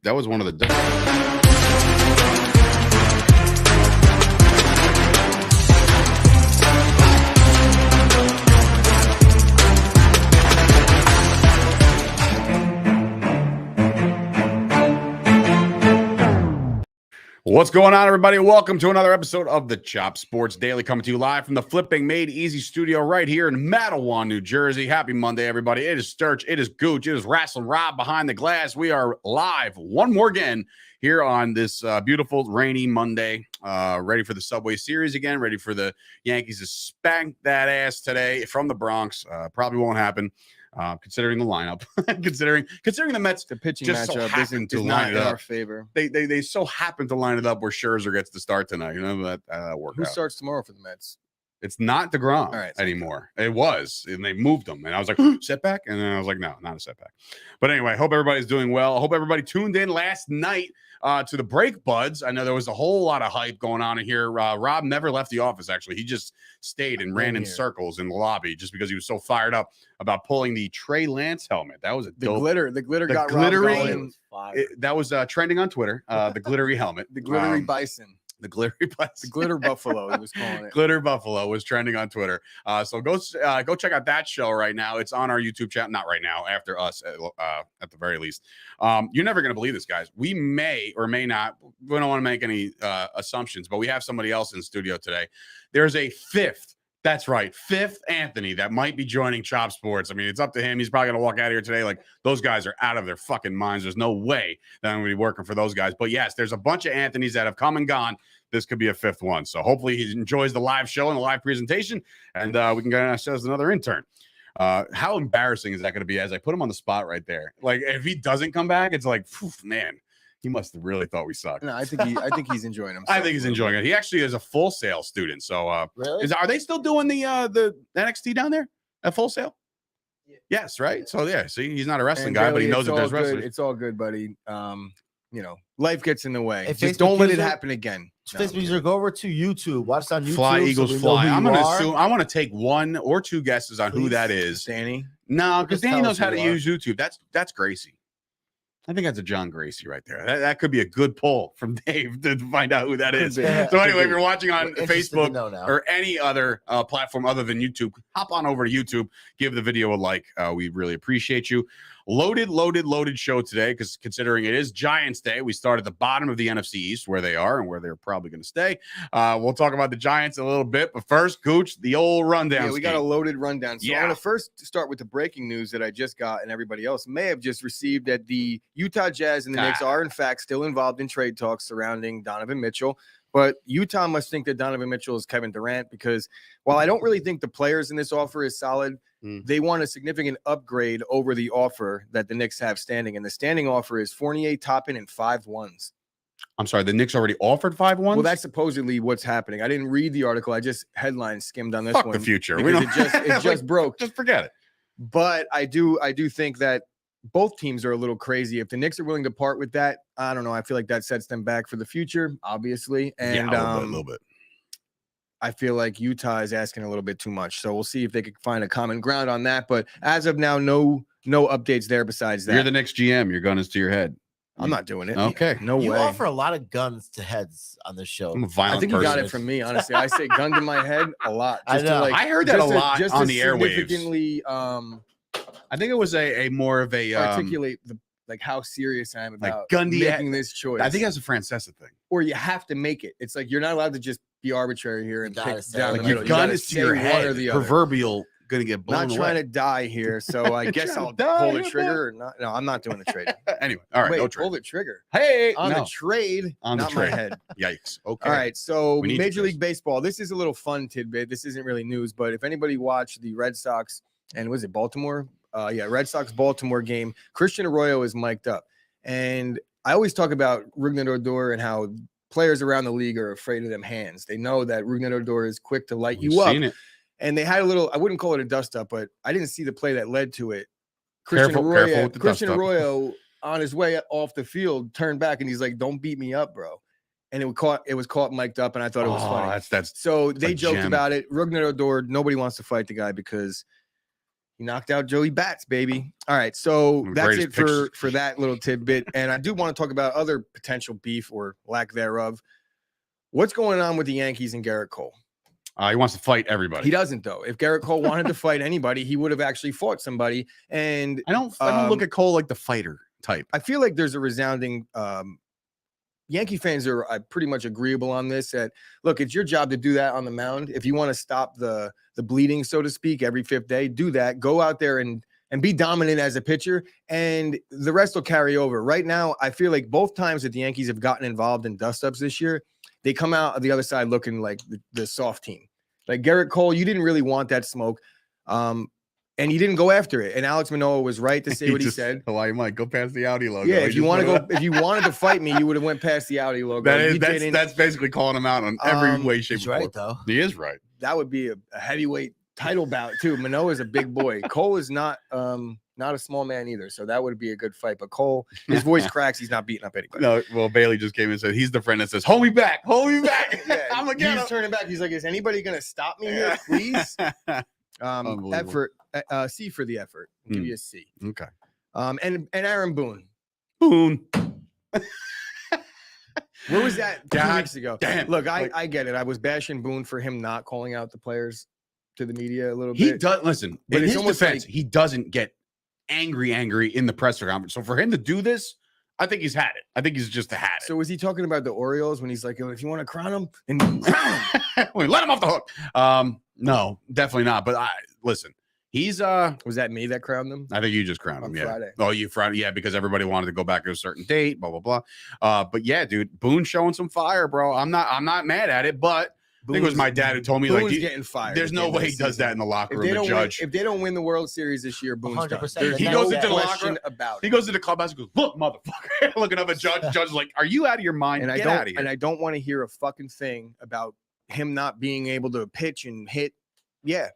That was one of the. What's going on, everybody? Welcome to another episode of the Chop Sports Daily, coming to you live from the Flipping Made Easy studio right here in Matawan, New Jersey. Happy Monday, everybody. It is Sturch, it is Gooch, it is Wrestling Rob behind the glass. We are live one more again here on this beautiful rainy Monday, ready for the Subway Series again, ready for the Yankees to spank that ass today from the Bronx. Probably won't happen. Considering the lineup, considering the Mets, the pitching just matchup so happened to is line not it in up. our favor. They so happen to line it up where Scherzer gets to start tonight. You know that worked Who out. starts tomorrow for the Mets? It's not DeGrom anymore. It was, and they moved him. And I was like, setback? And then I was like, no, not a setback. But anyway, I hope everybody's doing well. I hope everybody tuned in last night to the Break Buds. I know there was a whole lot of hype going on in here. Rob never left the office, actually. He just stayed and ran in circles in the lobby just because he was so fired up about pulling the Trey Lance helmet. That was a dope. The glitter got glittery. Rob going. That was trending on Twitter. The glittery helmet. The glittery bison. The glittery bison. The glitter buffalo, he was calling it. Glitter buffalo was trending on Twitter. So go check out that show right now. It's on our YouTube channel. Not right now, after us, at the very least. You're never going to believe this, guys. We may or may not. We don't want to make any assumptions, but we have somebody else in the studio today. There's a fifth. That's right. Fifth Anthony that might be joining Chop Sports. I mean, it's up to him. He's probably going to walk out of here today like those guys are out of their fucking minds. There's no way that I'm going to be working for those guys. But yes, there's a bunch of Anthonys that have come and gone. This could be a fifth one. So hopefully he enjoys the live show and the live presentation, and we can get ourselves another intern. How embarrassing is that going to be as I put him on the spot right there? Like, if he doesn't come back, it's like, man, he must have really thought we sucked. No, I think he's enjoying himself. I think he's enjoying it. He actually is a Full Sail student. So really? Are they still doing the NXT down there at Full Sail? Yeah. Yes, right. So yeah, see, he's not a wrestling guy, but he knows that there's wrestlers. It's all good, buddy. You know, life gets in the way. If just don't let it happen again. Facebook user, go over to YouTube. Watch on YouTube. Fly Eagles fly. I'm gonna assume. I want to take one or two guesses on who that is. Danny? No, because Danny knows how to use YouTube. That's Gracie. I think that's a John Gracie right there. That could be a good pull from Dave to find out who that is. So anyway, if you're watching on Facebook or any other platform other than YouTube, hop on over to YouTube, give the video a like. We really appreciate you. Loaded show today, because considering it is Giants Day, we start at the bottom of the NFC East, where they are and where they're probably going to stay. We'll talk about the Giants in a little bit, but first, Gooch, the old rundown. Yeah, we got a loaded rundown. So I'm going to first start with the breaking news that I just got, and everybody else may have just received, that the Utah Jazz and the Knicks are, in fact, still involved in trade talks surrounding Donovan Mitchell. But Utah must think that Donovan Mitchell is Kevin Durant, because while I don't really think the players in this offer is solid, they want a significant upgrade over the offer that the Knicks have standing. And the standing offer is Fournier, Toppin, and 5 ones. I'm sorry, the Knicks already offered 5 ones? Well, that's supposedly what's happening. I didn't read the article. I just headline skimmed on this Fuck one. the future. It just broke. Just forget it. But I do think that both teams are a little crazy. If the Knicks are willing to part with that, I don't know. I feel like that sets them back for the future, obviously. And a little bit. I feel like Utah is asking a little bit too much. So we'll see if they could find a common ground on that. But as of now, no updates there besides that. You're the next GM. Your gun is to your head. I'm not doing it. Okay. No way. You offer a lot of guns to heads on the show. I'm a violent I think person. you got it from me, honestly. I say gun to my head a lot. I know. I heard that a lot on the airwaves. Significantly, I think it was a more of a articulate how serious I am about gun making this choice. I think that's a Francesa thing. Or you have to make it. It's like you're not allowed to just be arbitrary here and pick down the your middle. gun is to your head. Or the other. Proverbial gonna get blown Not trying to die here, so I guess I'll pull the trigger. Or not. No, I'm not doing the trade. Anyway, all right, no trade. Pull the trigger. Hey, on the trade, on not the trade. my head. Yikes. Okay. All right, so Major League Baseball. This is a little fun tidbit. This isn't really news, but if anybody watched the Red Sox and was it Baltimore? Red Sox Baltimore game. Christian Arroyo is mic'd up, and I always talk about Rougned Odor and how players around the league are afraid of them hands. They know that Rougned Odor is quick to light you up. Seen it. And they had a little, I wouldn't call it a dust up, but I didn't see the play that led to it. Careful with the Christian dust up. Arroyo on his way off the field turned back and he's like, "Don't beat me up, bro." And it was caught mic'd up, and I thought it was funny. That's so they joked about it. Rougned Odor, nobody wants to fight the guy because He knocked out Joey Bats, baby. All right, so that's it for that little tidbit. And I do want to talk about other potential beef or lack thereof. What's going on with the Yankees and Garrett Cole? He wants to fight everybody. He doesn't, though. If Garrett Cole wanted to fight anybody, he would have actually fought somebody. And I don't look at Cole like the fighter type. I feel like there's a resounding Yankee fans are pretty much agreeable on this. That look, it's your job to do that on the mound. If you want to stop the bleeding, so to speak, every 5th day, do that. Go out there and be dominant as a pitcher, and the rest will carry over. Right now, I feel like both times that the Yankees have gotten involved in dust-ups this year, they come out of the other side looking like the soft team. Like Garrett Cole, you didn't really want that smoke. And he didn't go after it. And Alex Manoah was right to say what he said. Hawaii Mike, go past the Audi logo. Yeah, if you wanted to fight me, you would have went past the Audi logo. That's basically calling him out on every way, shape, he's or form. right, though. He is right. That would be a heavyweight title bout too. Manoah is a big boy. Cole is not a small man either, so that would be a good fight. But Cole, his voice cracks. He's not beating up anybody. No, well, Bailey just came and said he's the friend that says, "Hold me back, hold me back." Yeah, I'm again. He's turning back. He's like, "Is anybody gonna stop me here, please?" Effort. C for the effort. I'll give you a C. Okay. And Aaron Boone. Boone. Where was that 2 weeks ago? Damn. Look, I get it. I was bashing Boone for him not calling out the players to the media a little bit. He does listen, but in it's his almost defense, like, he doesn't get angry in the presser conference. So for him to do this, I think he's had it. I think he's just had it. So was he talking about the Orioles when he's like, if you want to crown him, and crown him. Wait, let him off the hook. No, definitely not. But listen, he's was that me that crowned them? I think you just crowned him. On Yeah. Friday. Oh, you Friday? Yeah, because everybody wanted to go back to a certain date. Blah blah blah. But yeah, dude, Boone's showing some fire, bro. I'm not mad at it, but I think it was my dad who told me Boone's like getting fired. There's no way he does that in the locker room. If they don't win the World Series this year, Boone's 100%. He goes into the locker room about He goes to the clubhouse and goes, "Look, motherfucker!" Looking up at Judge. Judge is like, "Are you out of your mind? And Get out of here!" And I don't want to hear a fucking thing about him not being able to pitch and hit. Yeah,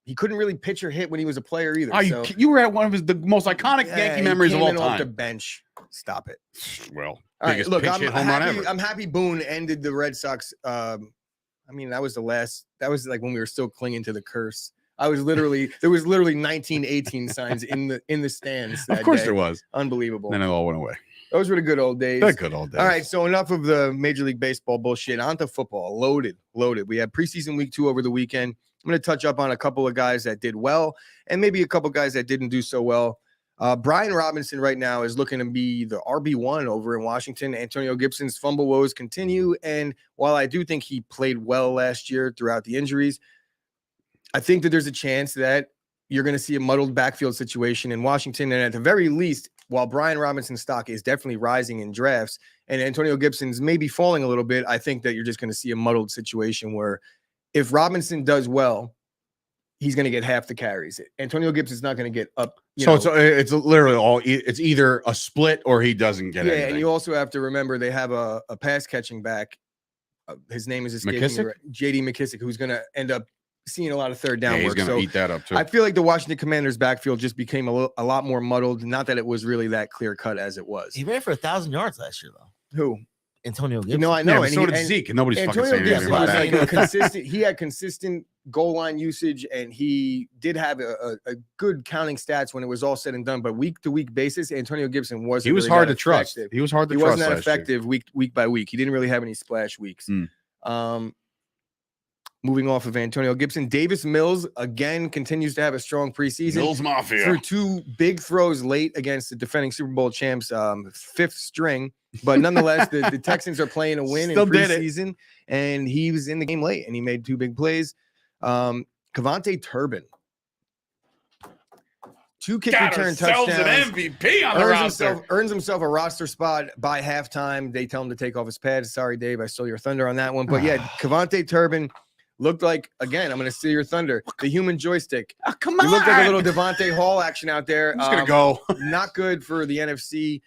he couldn't really pitch or hit when he was a player either. You were at one of the most iconic Yankee memories of all time. Off the bench. Stop it. Well, all right, look, pinch hit home run ever. I'm happy Boone ended the Red Sox. I mean, that was like when we were still clinging to the curse. There was literally 1918 signs in the stands. Of course there was. Unbelievable. And then it all went away. Those were the good old days. The good old days. All right, so enough of the Major League Baseball bullshit. On to football. Loaded. We had preseason week 2 over the weekend. I'm going to touch up on a couple of guys that did well and maybe a couple guys that didn't do so well. Brian Robinson right now is looking to be the RB1 over in Washington. Antonio Gibson's fumble woes continue. And while I do think he played well last year throughout the injuries, I think that there's a chance that you're going to see a muddled backfield situation in Washington. And at the very least, while Brian Robinson's stock is definitely rising in drafts and Antonio Gibson's maybe falling a little bit, I think that you're just going to see a muddled situation where if Robinson does well, he's going to get half the carries. Antonio Gibson's not going to get up. It's literally it's either a split or he doesn't get anything. And you also have to remember they have a pass catching back. His name is escaping me. JD McKissick, who's going to end up seeing a lot of third down work. He's going to eat that up too. I feel like the Washington Commanders backfield just became a lot more muddled. Not that it was really that clear cut as it was. He ran for 1,000 yards last year, though. Who? Antonio Gibson. No, I know. Yeah, so did Zeke, and nobody's fucking saying anything about that. Like consistent. He had consistent goal line usage, and he did have a good counting stats when it was all said and done. But week to week basis, Antonio Gibson wasn't. He was really hard to effective. trust. He was hard to trust. He wasn't that effective year. week by week. He didn't really have any splash weeks. Moving off of Antonio Gibson, Davis Mills again continues to have a strong preseason. Mills Mafia threw 2 big throws late against the defending Super Bowl champs, 5th string. But nonetheless, the Texans are playing a win in preseason, and he was in the game late, and he made 2 big plays. Kavonte Turbin, 2 kick return touchdowns. An MVP on the roster. Earns himself a roster spot by halftime. They tell him to take off his pads. Sorry, Dave, I stole your thunder on that one. But yeah, Kavonte Turbin looked like, again, I'm going to steal your thunder, the human joystick. Oh, come on. He looked like a little Devontae Hall action out there. I'm just going to go. Not good for the NFC.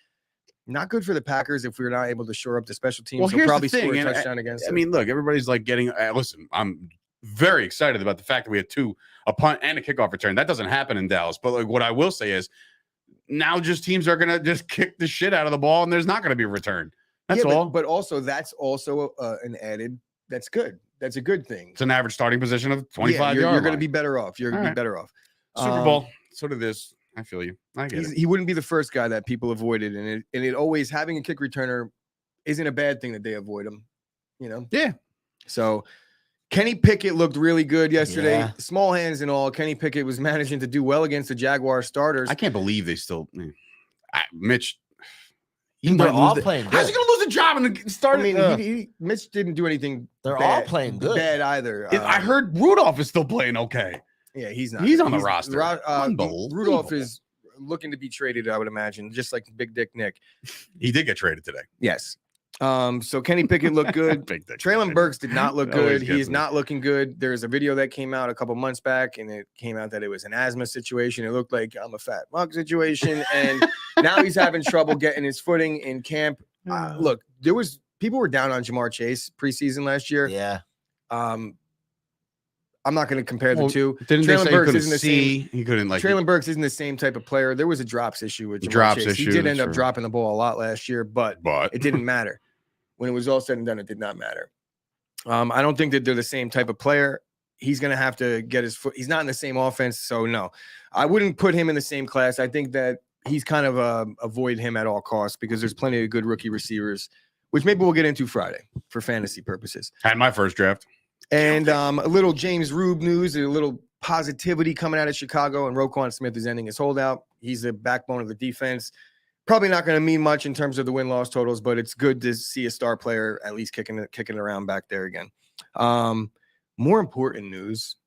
Not good for the Packers if we're not able to shore up the special teams. Well, he'll probably score a touchdown against it. I mean, look, everybody's like getting listen, I'm very excited about the fact that we had a punt and a kickoff return. That doesn't happen in Dallas. But like what I will say is now just teams are going to just kick the shit out of the ball and there's not going to be a return. That's all. But also that's also an added that's good. That's a good thing. It's an average starting position of 25 yards. You're going to be better off. You're going to be better off. Super Bowl. Sort of this. I feel you. I get it. He wouldn't be the first guy that people avoided, and it always having a kick returner isn't a bad thing that they avoid him. Yeah. So Kenny Pickett looked really good yesterday. Yeah. Small hands and all. Kenny Pickett was managing to do well against the Jaguar starters. I can't believe they still. Mitch. They're all playing good. How's he going to lose a job in the start? I mean, Mitch didn't do anything. They're all playing good. Bad either. I heard Rudolph is still playing okay. Yeah, he's not. He's on the roster. Rudolph is looking to be traded, I would imagine, just like Big Dick Nick. He did get traded today. Yes. So Kenny Pickett looked good. Traylon Burks did not look good. He is not looking good. There's a video that came out a couple months back, and it came out that it was an asthma situation. It looked like I'm a fat fuck situation, and now he's having trouble getting his footing in camp. Look, people were down on Jamar Chase preseason last year. Yeah. I'm not going to compare the two. Didn't Traylon they say Burks he isn't the see? same. He couldn't like. Traylon Burks isn't the same type of player. There was a drops issue with Jamar Chase. He did end up dropping the ball a lot last year, but it didn't matter. When it was all said and done, it did not matter. I don't think that they're the same type of player. He's going to have to get his foot. He's not in the same offense, so no. I wouldn't put him in the same class. I think that he's kind of avoid him at all costs because there's plenty of good rookie receivers, which maybe we'll get into Friday for fantasy purposes. Had my first draft. And a little James Rube news, a little positivity coming out of Chicago, and Roquan Smith is ending his holdout. He's the backbone of the defense. Probably not going to mean much in terms of the win-loss totals, but it's good to see a star player at least kicking it around back there again. More important news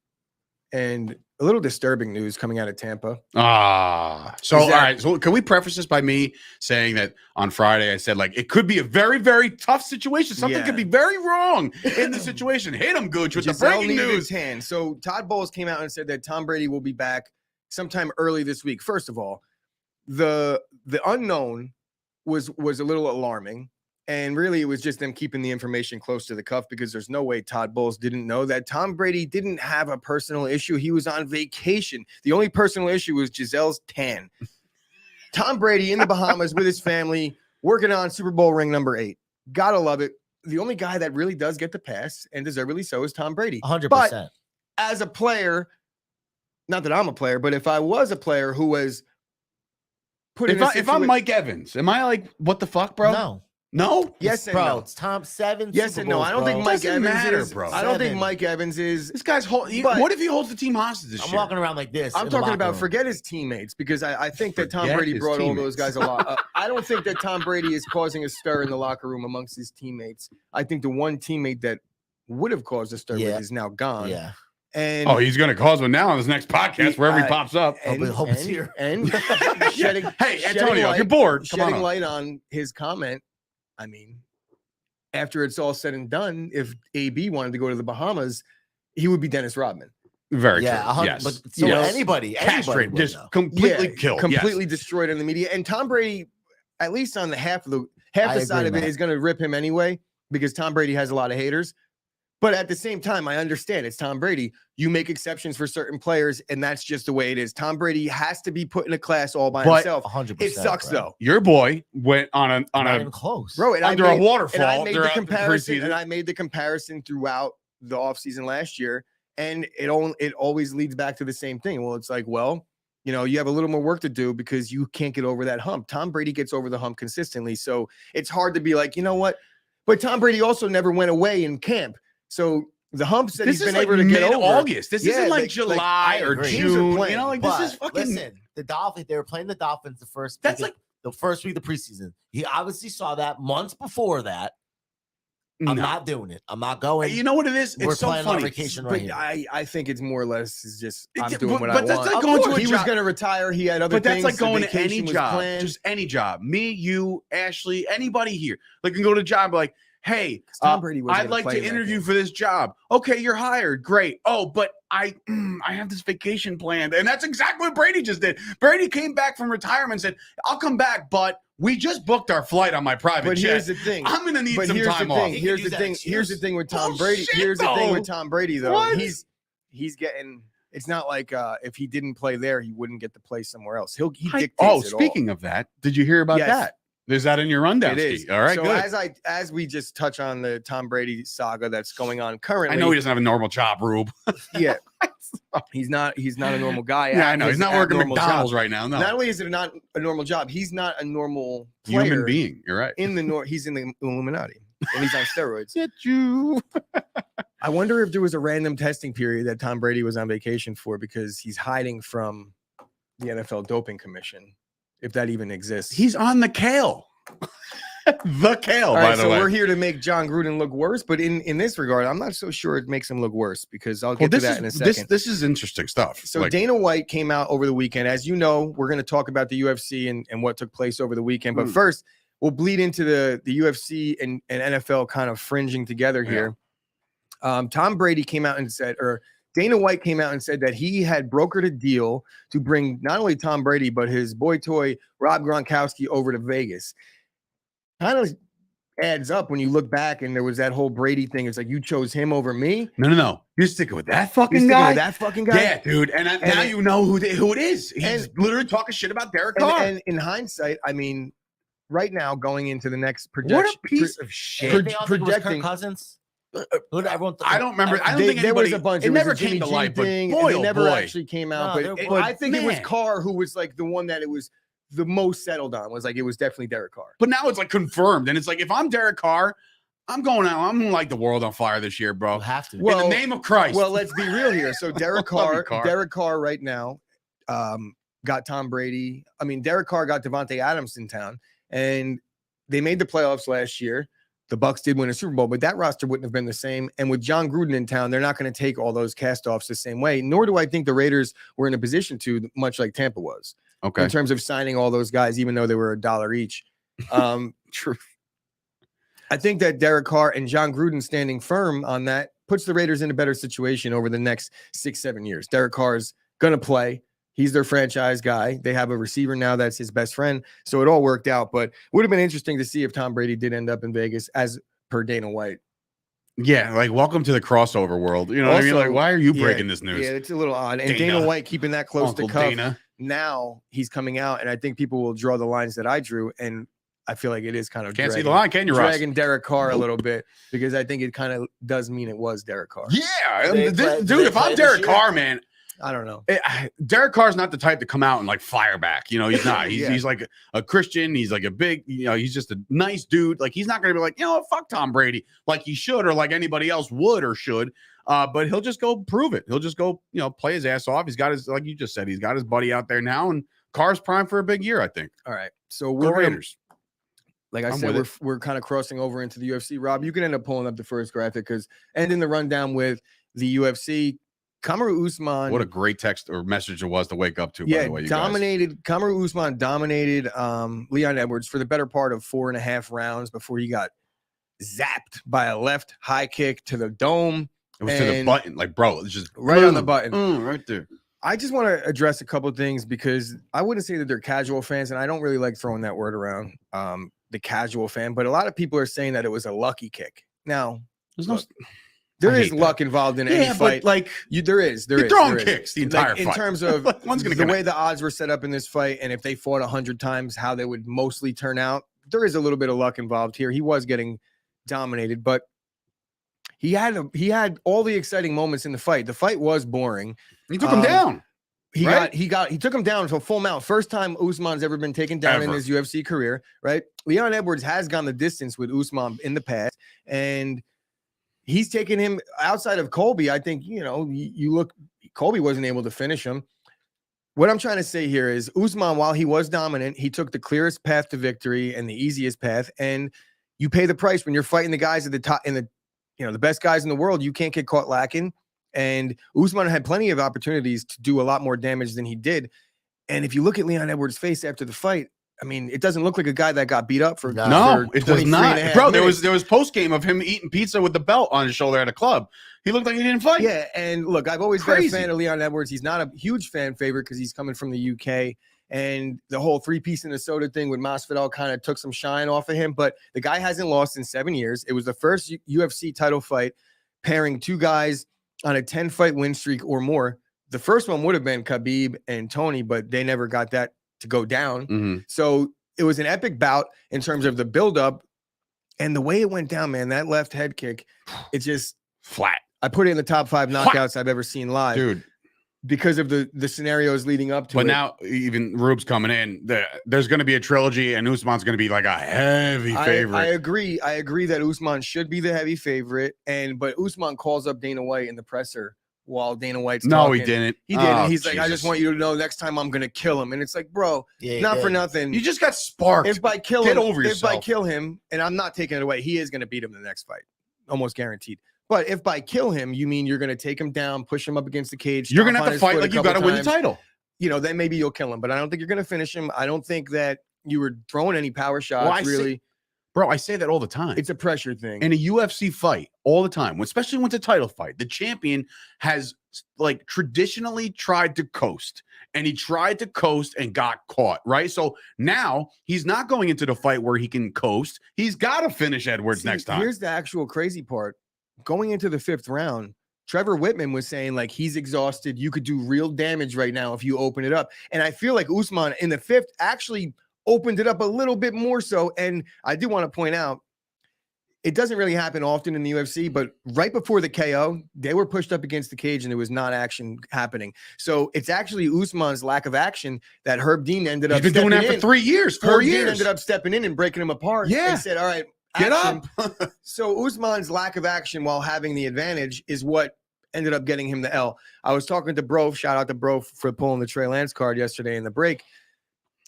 and a little disturbing news coming out of Tampa. All right. So can we preface this by me saying that on Friday I said like it could be a very, very tough situation. Something could be very wrong in the situation. Hit him, Gooch, with the breaking news. Hand. So Todd Bowles came out and said that Tom Brady will be back sometime early this week. First of all, the unknown was a little alarming. And really, it was just them keeping the information close to the cuff because there's no way Todd Bowles didn't know that Tom Brady didn't have a personal issue. He was on vacation. The only personal issue was Gisele's tan. Tom Brady in the Bahamas with his family, working on Super Bowl ring number 8. Gotta love it. The only guy that really does get the pass, and deservedly so, is Tom Brady. 100%. But as a player, not that I'm a player, but if I was a player who was put in if I'm Mike Evans, am I like, what the fuck, bro? No? Yes and bro. no. It's Tom 7. Yes and no. I don't think Mike Evans is, bro. I don't think Mike Evans is. This guy's what if he holds the team hostage this I'm year? walking around like this. I'm talking about forget his teammates because I think that Tom Brady brought all those guys a lot. I don't think that Tom Brady is causing a stir in the locker room amongst his teammates. I think the one teammate that would have caused a stir with is now gone. Yeah. And he's going to cause one now on this next podcast wherever he pops up. Hope it's here. And hey, Antonio, you're bored. Shedding light on his comment. I mean, after it's all said and done, if AB wanted to go to the Bahamas, he would be Dennis Rodman. Very true. Yes. But so anybody castrated, just completely killed, completely destroyed in the media. And Tom Brady, at least on the half the side of it, is going to rip him anyway because Tom Brady has a lot of haters. But at the same time, I understand it's Tom Brady. You make exceptions for certain players, and that's just the way it is. Tom Brady has to be put in a class all by himself. 100%. It sucks though. Your boy went on not even close, bro. Under a waterfall. And I made the comparison. And I made the comparison throughout the offseason last year, and it always leads back to the same thing. Well, it's like, well, you have a little more work to do because you can't get over that hump. Tom Brady gets over the hump consistently, so it's hard to be like, you know what? But Tom Brady also never went away in camp. So the humps that he's been able to get over. August. This isn't like July or June. This is fucking. Listen, the Dolphins. They were playing the Dolphins the first. That's like the first week of the preseason. He obviously saw that months before that. I'm not doing it. I'm not going. You know what it is? We're it's so playing funny. on vacation right here. I think it's more or less is just I'm doing what I want. But that's like going to a He was going to retire. He had other things. But that's like going to any job. Just any job. Me, you, Ashley, anybody here. Like can go to a job like, hey, Tom Brady I'd like to interview for this job. Okay, you're hired. Great. Oh, but I have this vacation planned. And that's exactly what Brady just did. Brady came back from retirement and said, I'll come back, but we just booked our flight on my private jet. Here's the thing. I'm going to need some time off. Here's the thing. Here's the thing with Tom Brady. Here's the thing with Tom Brady, though. What? He's getting – it's not like if he didn't play there, he wouldn't get to play somewhere else. He dictates it speaking of that, did you hear about that? Is that in your rundown? It is. All right. So good. as we just touch on the Tom Brady saga that's going on currently. I know he doesn't have a normal job, Rube. Yeah. He's not a normal guy. Yeah, I know. He's not working McDonald's right now. No. Not only is it not a normal job, he's not a normal player. Human being. You're right. He's in the Illuminati and he's on steroids. Get you. I wonder if there was a random testing period that Tom Brady was on vacation for because he's hiding from the NFL Doping Commission, if that even exists. He's on the kale. The kale, by the way. So we're here to make John Gruden look worse, but in this regard, I'm not so sure it makes him look worse because I'll get to that in a second. This is interesting stuff. So Dana White came out over the weekend. As you know, we're going to talk about the UFC and what took place over the weekend. But first, we'll bleed into the UFC and NFL kind of fringing together here. Tom Brady came out and said, or Dana White came out and said that he had brokered a deal to bring not only Tom Brady, but his boy toy, Rob Gronkowski, over to Vegas. Kind of adds up when you look back and there was that whole Brady thing. It's like you chose him over me. No. You're sticking with that fucking guy? Yeah, dude. And now you know who it is. He's literally talking shit about Derek Carr. And in hindsight, I mean, right now going into the next projection. What a piece of shit. Projecting Cousins. I don't remember. I don't think there was a bunch. It never came to light, but boy, it never actually came out. But I think it was Carr who was like the one that it was the most settled on. Was like it was definitely Derek Carr. But now it's like confirmed, and it's like if I'm Derek Carr, I'm going out. I'm gonna light the world on fire this year, bro. You have to. In the name of Christ. Well, let's be real here. So Derek Carr right now got Tom Brady. I mean, Derek Carr got Devontae Adams in town, and they made the playoffs last year. The Bucs did win a Super Bowl, but that roster wouldn't have been the same. And with John Gruden in town, they're not going to take all those cast-offs the same way, nor do I think the Raiders were in a position to, much like Tampa was. Okay. In terms of signing all those guys, even though they were $1 each. True. I think that Derek Carr and John Gruden standing firm on that puts the Raiders in a better situation over the next 6-7 years. Derek Carr is going to play. He's their franchise guy. They have a receiver now that's his best friend. So it all worked out. But it would have been interesting to see if Tom Brady did end up in Vegas as per Dana White. Yeah, like welcome to the crossover world. You know what I mean? Like, why are you breaking this news? Yeah, it's a little odd. And Dana White keeping that close Uncle to cuff. Dana. Now he's coming out, and I think people will draw the lines that I drew. And I feel like it is kind of see the line, can you, Ross? Dragging Derek Carr a little bit because I think it kind of does mean it was Derek Carr. Yeah, dude, if I'm Derek Carr, man. I don't know. Derek Carr's not the type to come out and like fire back. You know, he's not. He's like a Christian. He's like a big, he's just a nice dude. Like he's not going to be like, fuck Tom Brady like he should or like anybody else would or should. But he'll just go prove it. He'll just go, play his ass off. He's got his, like you just said, he's got his buddy out there now, and Carr's prime for a big year, I think. All right. So we're Raiders. Like I said, we're kind of crossing over into the UFC. Rob, you can end up pulling up the first graphic because ending the rundown with the UFC. Kamaru Usman. What a great text or message it was to wake up to, by the way, you dominated. Kamaru Usman dominated Leon Edwards for the better part of 4.5 rounds before he got zapped by a left high kick to the dome. It was to the button, like, bro, it's just right on the button. Right there. I just want to address a couple of things because I wouldn't say that they're casual fans, and I don't really like throwing that word around, the casual fan, but a lot of people are saying that it was a lucky kick. Now, there is luck involved in any fight. But like there is. You're throwing kicks the entire fight. In terms of one's gonna the way the odds were set up in this fight, and if they fought 100 times, how they would mostly turn out. There is a little bit of luck involved here. He was getting dominated, but he had all the exciting moments in the fight. The fight was boring. He took him down. He took him down to a full mount. First time Usman's ever been taken down in his UFC career, right? Leon Edwards has gone the distance with Usman in the past, and he's taken him outside of Colby. I think, you look, Colby wasn't able to finish him. What I'm trying to say here is Usman, while he was dominant, he took the clearest path to victory and the easiest path. And you pay the price when you're fighting the guys at the top in the best guys in the world. You can't get caught lacking. And Usman had plenty of opportunities to do a lot more damage than he did. And if you look at Leon Edwards' face after the fight, I mean, it doesn't look like a guy that got beat up for it does not. Bro, there was post game of him eating pizza with the belt on his shoulder at a club. He looked like he didn't fight. Yeah, and look, I've always been a fan of Leon Edwards. He's not a huge fan favorite because he's coming from the UK, and the whole 3-piece in the soda thing with Masvidal kind of took some shine off of him. But the guy hasn't lost in 7 years. It was the first UFC title fight pairing two guys on a 10-fight win streak or more. The first one would have been Khabib and Tony, but they never got that to go down. Mm-hmm. So it was an epic bout in terms of the buildup and the way it went down, man. That left head kick, it's just flat. I put it in the top 5 knockouts I've ever seen live, dude. Because of the scenarios leading up to it. But now even Rube's coming in. There's going to be a trilogy, and Usman's going to be like a heavy favorite. I agree that Usman should be the heavy favorite, but Usman calls up Dana White in the presser while Dana White's talking. He didn't. He didn't. He's like, I just want you to know next time I'm going to kill him. And it's like, bro, not for nothing. You just got sparked. If I kill Get him, over yourself. If I kill him, and I'm not taking it away, he is going to beat him in the next fight, almost guaranteed. But if by kill him, you mean you're going to take him down, push him up against the cage. You're going to have to fight like you got to win the title. Then maybe you'll kill him. But I don't think you're going to finish him. I don't think that you were throwing any power shots, really. I say that all the time. It's a pressure thing. In a UFC fight, all the time, especially when it's a title fight, the champion has like traditionally tried to coast. And he tried to coast and got caught, right? So now he's not going into the fight where he can coast. He's got to finish Edwards next time. Here's the actual crazy part. Going into the 5th round, Trevor Whitman was saying like he's exhausted. You could do real damage right now if you open it up. And I feel like Usman in the 5th actually opened it up a little bit more so. And I do want to point out, it doesn't really happen often in the UFC, but right before the KO, they were pushed up against the cage and there was not action happening. So it's actually Usman's lack of action that Herb Dean ended up. He's been doing that for 3 years, 4 years. Dean ended up stepping in and breaking them apart. Yeah. And said, all right, get up. So Usman's lack of action while having the advantage is what ended up getting him the L. I was talking to Bro, shout out to Bro for pulling the Trey Lance card yesterday in the break.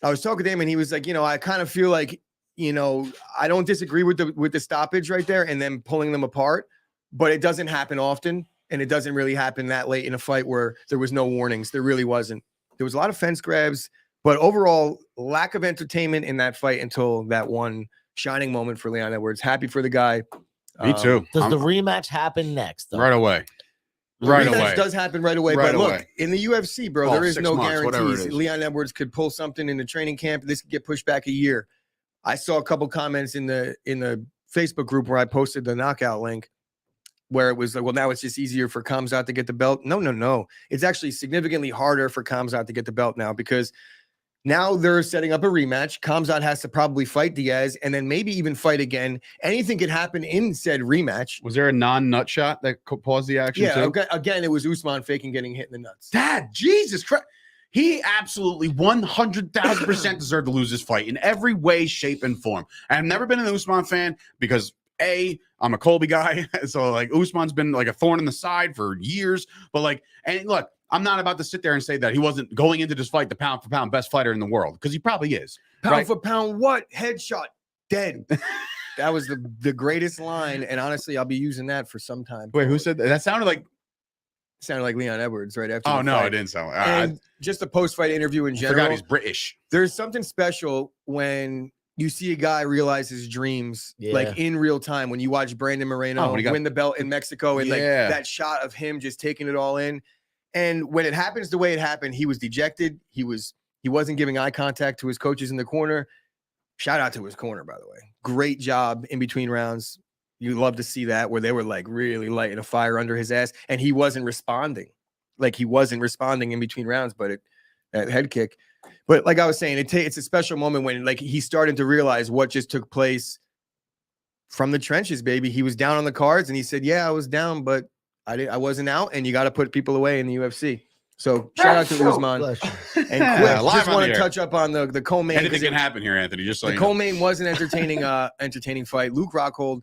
I was talking to him and he was like, I kind of feel like, I don't disagree with the stoppage right there and then pulling them apart, but it doesn't happen often. And it doesn't really happen that late in a fight where there was no warnings. There really wasn't. There was a lot of fence grabs, but overall lack of entertainment in that fight until that one shining moment for Leon Edwards. Happy for the guy. Me too. Does the rematch happen next? Though? Right away. Right away. It does happen right away. Right but look, away. in the UFC, bro, there is no 6 months, guarantees. Leon Edwards could pull something in the training camp. This could get pushed back a year. I saw a couple comments in the Facebook group where I posted the knockout link where it was like, well, now it's just easier for Khamzat to get the belt. No. It's actually significantly harder for Khamzat to get the belt now because now they're setting up a rematch. Khamzat has to probably fight Diaz and then maybe even fight again. Anything could happen in said rematch. Was there a non-nut shot that paused the action? Yeah, too? again, it was Usman faking getting hit in the nuts. Dad, Jesus Christ. He absolutely 100,000% deserved to lose this fight in every way, shape, and form. And I've never been an Usman fan because I'm a Colby guy. So like Usman's been like a thorn in the side for years. But and look, I'm not about to sit there and say that he wasn't going into this fight the pound for pound best fighter in the world because he probably is. Pound for pound, what? Headshot, dead. That was the greatest line. And honestly, I'll be using that for some time. Wait, who said that? That sounded like Leon Edwards right after. Oh no, I didn't sound like. And just a post-fight interview in general. I forgot he's British. There's something special when you see a guy realize his dreams, like in real time. When you watch Brandon Moreno win the belt in Mexico, and like that shot of him just taking it all in. And when it happens the way it happened, he was dejected. He wasn't giving eye contact to his coaches in the corner. Shout out to his corner, by the way. Great job in between rounds. You love to see that where they were like really lighting a fire under his ass, and he wasn't responding. Like he wasn't responding in between rounds, but that head kick. But like I was saying, it's a special moment when like he started to realize what just took place from the trenches, baby. He was down on the cards, and he said, "Yeah, I was down, but I wasn't out, and you got to put people away in the UFC." So shout out to Usman. And quick, just want to touch up on the co-main. Anything can happen here, Anthony. Just so the co-main was an entertaining fight. Luke Rockhold.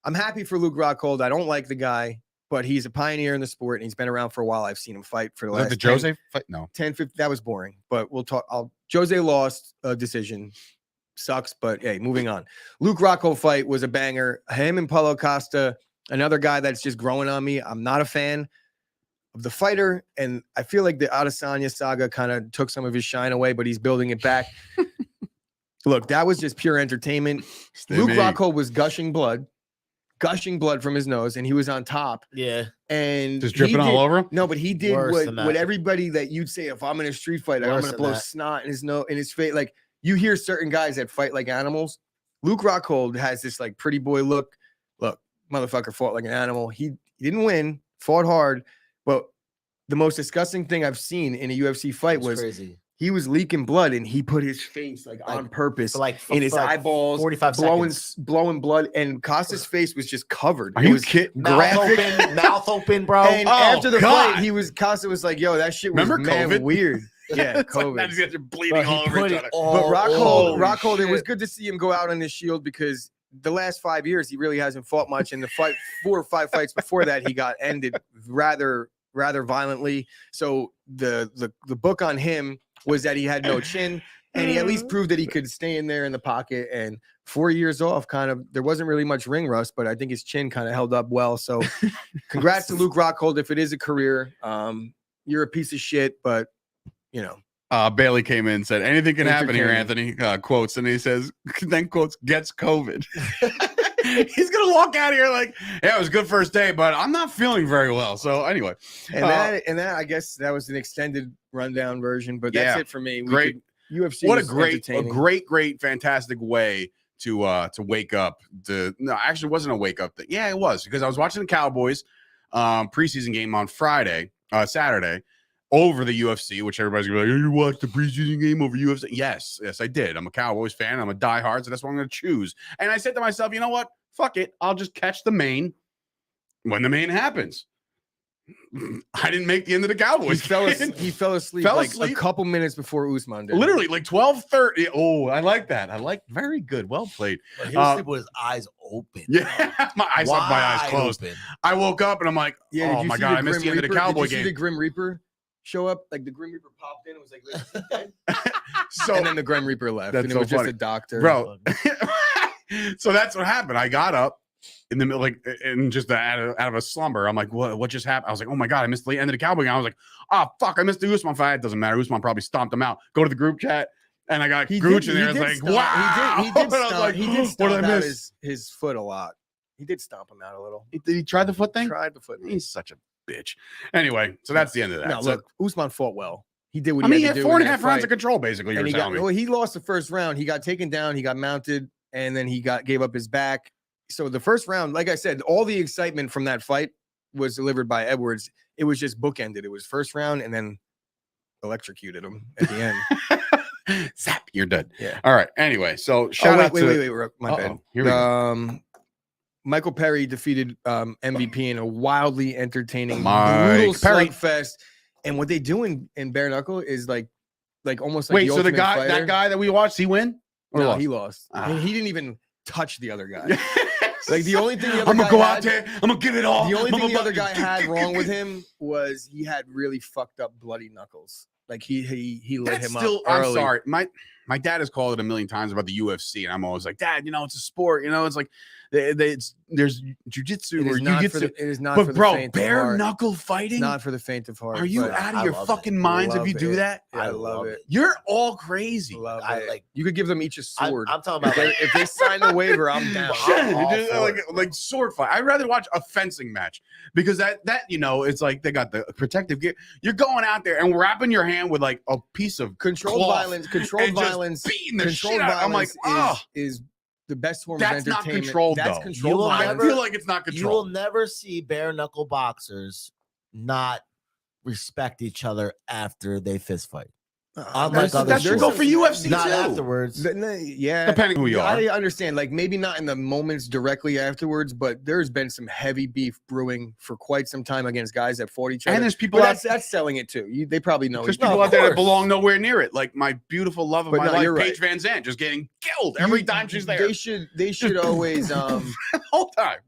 I'm happy for Luke Rockhold. I don't like the guy, but he's a pioneer in the sport, and he's been around for a while. I've seen him fight for the last. The Jose fight? No, 10-15. That was boring, but we'll talk. Jose lost a decision. Sucks, but hey, moving on. Luke Rockhold fight was a banger. Him and Paulo Costa, another guy that's just growing on me. I'm not a fan of the fighter, and I feel like the Adesanya saga kind of took some of his shine away, but he's building it back. Look, that was just pure entertainment. Luke Rockhold was gushing blood from his nose, and he was on top. Yeah. And just dripping all over him? No, but he did what everybody that you'd say, if I'm in a street fight, I'm going to blow snot in his nose, in his face. Like, you hear certain guys that fight like animals. Luke Rockhold has this like pretty boy look. Look, motherfucker fought like an animal. He didn't win, fought hard, but the most disgusting thing I've seen in a UFC fight was he was leaking blood, and he put his face on purpose, in his eyeballs, 45 blowing blood, and Costa's face was just covered. Are you kidding? Mouth open, bro. And after the fight, Costa was like, "Yo, that shit was COVID? Weird." Yeah, COVID. Like, guys are bleeding all over each other. But Rockhold, it was good to see him go out on his shield because the last 5 years he really hasn't fought much, and the 4 or 5 fights before that he got ended rather violently. So the book on him was that he had no chin, and he at least proved that he could stay in there in the pocket. And 4 years off, there wasn't really much ring rust, but I think his chin kind of held up well. So congrats to Luke Rockhold. If it is a career, you're a piece of shit, but you know. Bailey came in and said, anything can happen here, Anthony. Quotes, and he says, then quotes, gets COVID. He's gonna walk out of here like, yeah, it was a good first day, but I'm not feeling very well. So anyway, and that I guess that was an extended rundown version, but that's it for me. UFC. What a great, fantastic way to wake up. No, actually, it wasn't a wake up thing. Yeah, it was, because I was watching the Cowboys preseason game on Saturday. Over the UFC, which everybody's gonna be like, you watched the preseason game over UFC? Yes, I did. I'm a Cowboys fan. I'm a diehard, so that's what I'm gonna choose. And I said to myself, you know what? Fuck it. I'll just catch the main when the main happens. I didn't make the end of the Cowboys. He fell asleep a couple minutes before Usman did. Literally, like 12:30. Oh, I like that. Very good. Well played. But he was with his eyes open. Yeah, I slept my eyes closed. Open. I woke up and I'm like, oh my God, I missed the end of the Cowboy game. Did you see the Grim Reaper show up? Like the Grim Reaper popped in and was like, and then the Grim Reaper left, and it was just a doctor, bro. So that's what happened. I got up in the middle, like, and just out of a slumber. I'm like, what just happened? I was like, oh my God, I missed the end of the Cowboy game. I was like, oh fuck, I missed the Usman fight. It doesn't matter. Usman probably stomped him out. Go to the group chat, and I got Gooch in there. It's like, wow. He did stomp out his foot a lot. He did stomp him out a little. Did he try the foot thing? Tried the foot. He's such a bitch. Anyway, so that's the end of that. No, look, Usman fought well. He did what he had to do. 4.5 rounds of control, basically. He lost the first round. He got taken down. He got mounted, and then he gave up his back. So the first round, like I said, all the excitement from that fight was delivered by Edwards. It was just bookended. It was first round, and then electrocuted him at the end. Zap, you're dead. Yeah. All right. Anyway, so wait, my bad. Here we go. Michael Perry defeated MVP in a wildly entertaining, brutal slugfest. And what they do in bare knuckle is like almost like so that guy that we watched, he win? No, he lost. He didn't even touch the other guy. Like the only thing the other I'm gonna go out there, I'm gonna give it all. The only thing the other guy had wrong with him was he had really fucked up bloody knuckles. Like he lit him up early. I'm sorry. My dad has called it a million times about the UFC, and I'm always like, Dad, it's a sport. It's like there's jujitsu or jiu-jitsu. It is not for the faint of heart. Bare knuckle fighting? It's not for the faint of heart. Are you out of your fucking minds if you do that? I love it. You're all crazy. You could give them each a sword. I'm talking about if they sign the waiver, I'm down. like sword fight. I'd rather watch a fencing match because that it's like they got the protective gear. You're going out there and wrapping your hand with like a piece of controlled violence. Controlled violence. Beating the shit out. I'm like, is the best form of entertainment. Not controlled, that's though. controlled. I feel like it's not controlled. You will never see bare knuckle boxers not respect each other after they fist fight. That should go for UFC not too. Afterwards. Yeah, depending who you are. I understand. Like maybe not in the moments directly afterwards, but there's been some heavy beef brewing for quite some time against guys that fought each other. And there's people that's selling it too. They probably know. There's people out there that belong nowhere near it. Like my beautiful love of my life, Paige Van Zandt, just getting killed every time she's there. They should always the whole time.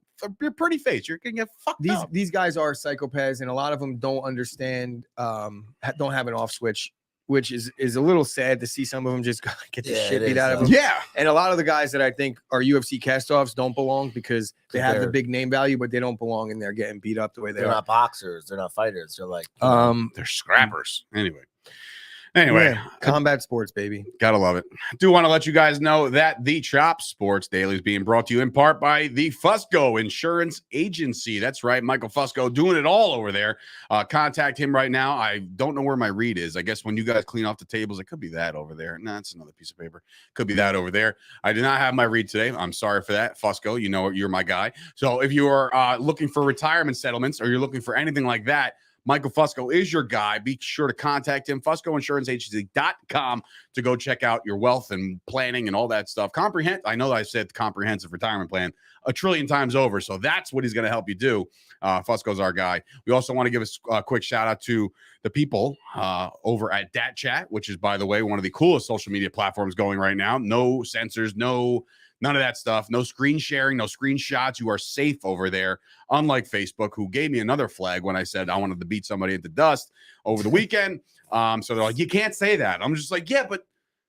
Your pretty face, you're gonna get fucked up. These guys are psychopaths, and a lot of them don't understand. Don't have an off switch. Which is a little sad to see some of them just get the shit beat out of them. Yeah. And a lot of the guys that I think are UFC castoffs don't belong because they have the big name value, but they don't belong and they're getting beat up the way they are. They're not boxers. They're not fighters. They're like, they're scrappers. Anyway, combat sports, baby. Gotta love it. I do want to let you guys know that the Chop Sports Daily is being brought to you in part by the Fusco Insurance Agency. That's right, Michael Fusco doing it all over there. Contact him right now. I don't know where my read is. I guess when you guys clean off the tables, it could be that over there. No, it's another piece of paper. Could be that over there. I did not have my read today. I'm sorry for that. Fusco, you're my guy. So if you are looking for retirement settlements or you're looking for anything like that, Michael Fusco is your guy. Be sure to contact him, FuscoInsuranceAgency.com, to go check out your wealth and planning and all that stuff. I know I said comprehensive retirement plan a trillion times over, so that's what he's going to help you do. Fusco's our guy. We also want to give a quick shout out to the people over at Dat Chat, which is, by the way, one of the coolest social media platforms going right now. No censors, none of that stuff. No screen sharing, no screenshots. You are safe over there, unlike Facebook, who gave me another flag when I said I wanted to beat somebody into dust over the weekend. So they're like, you can't say that. I'm just like, yeah, but it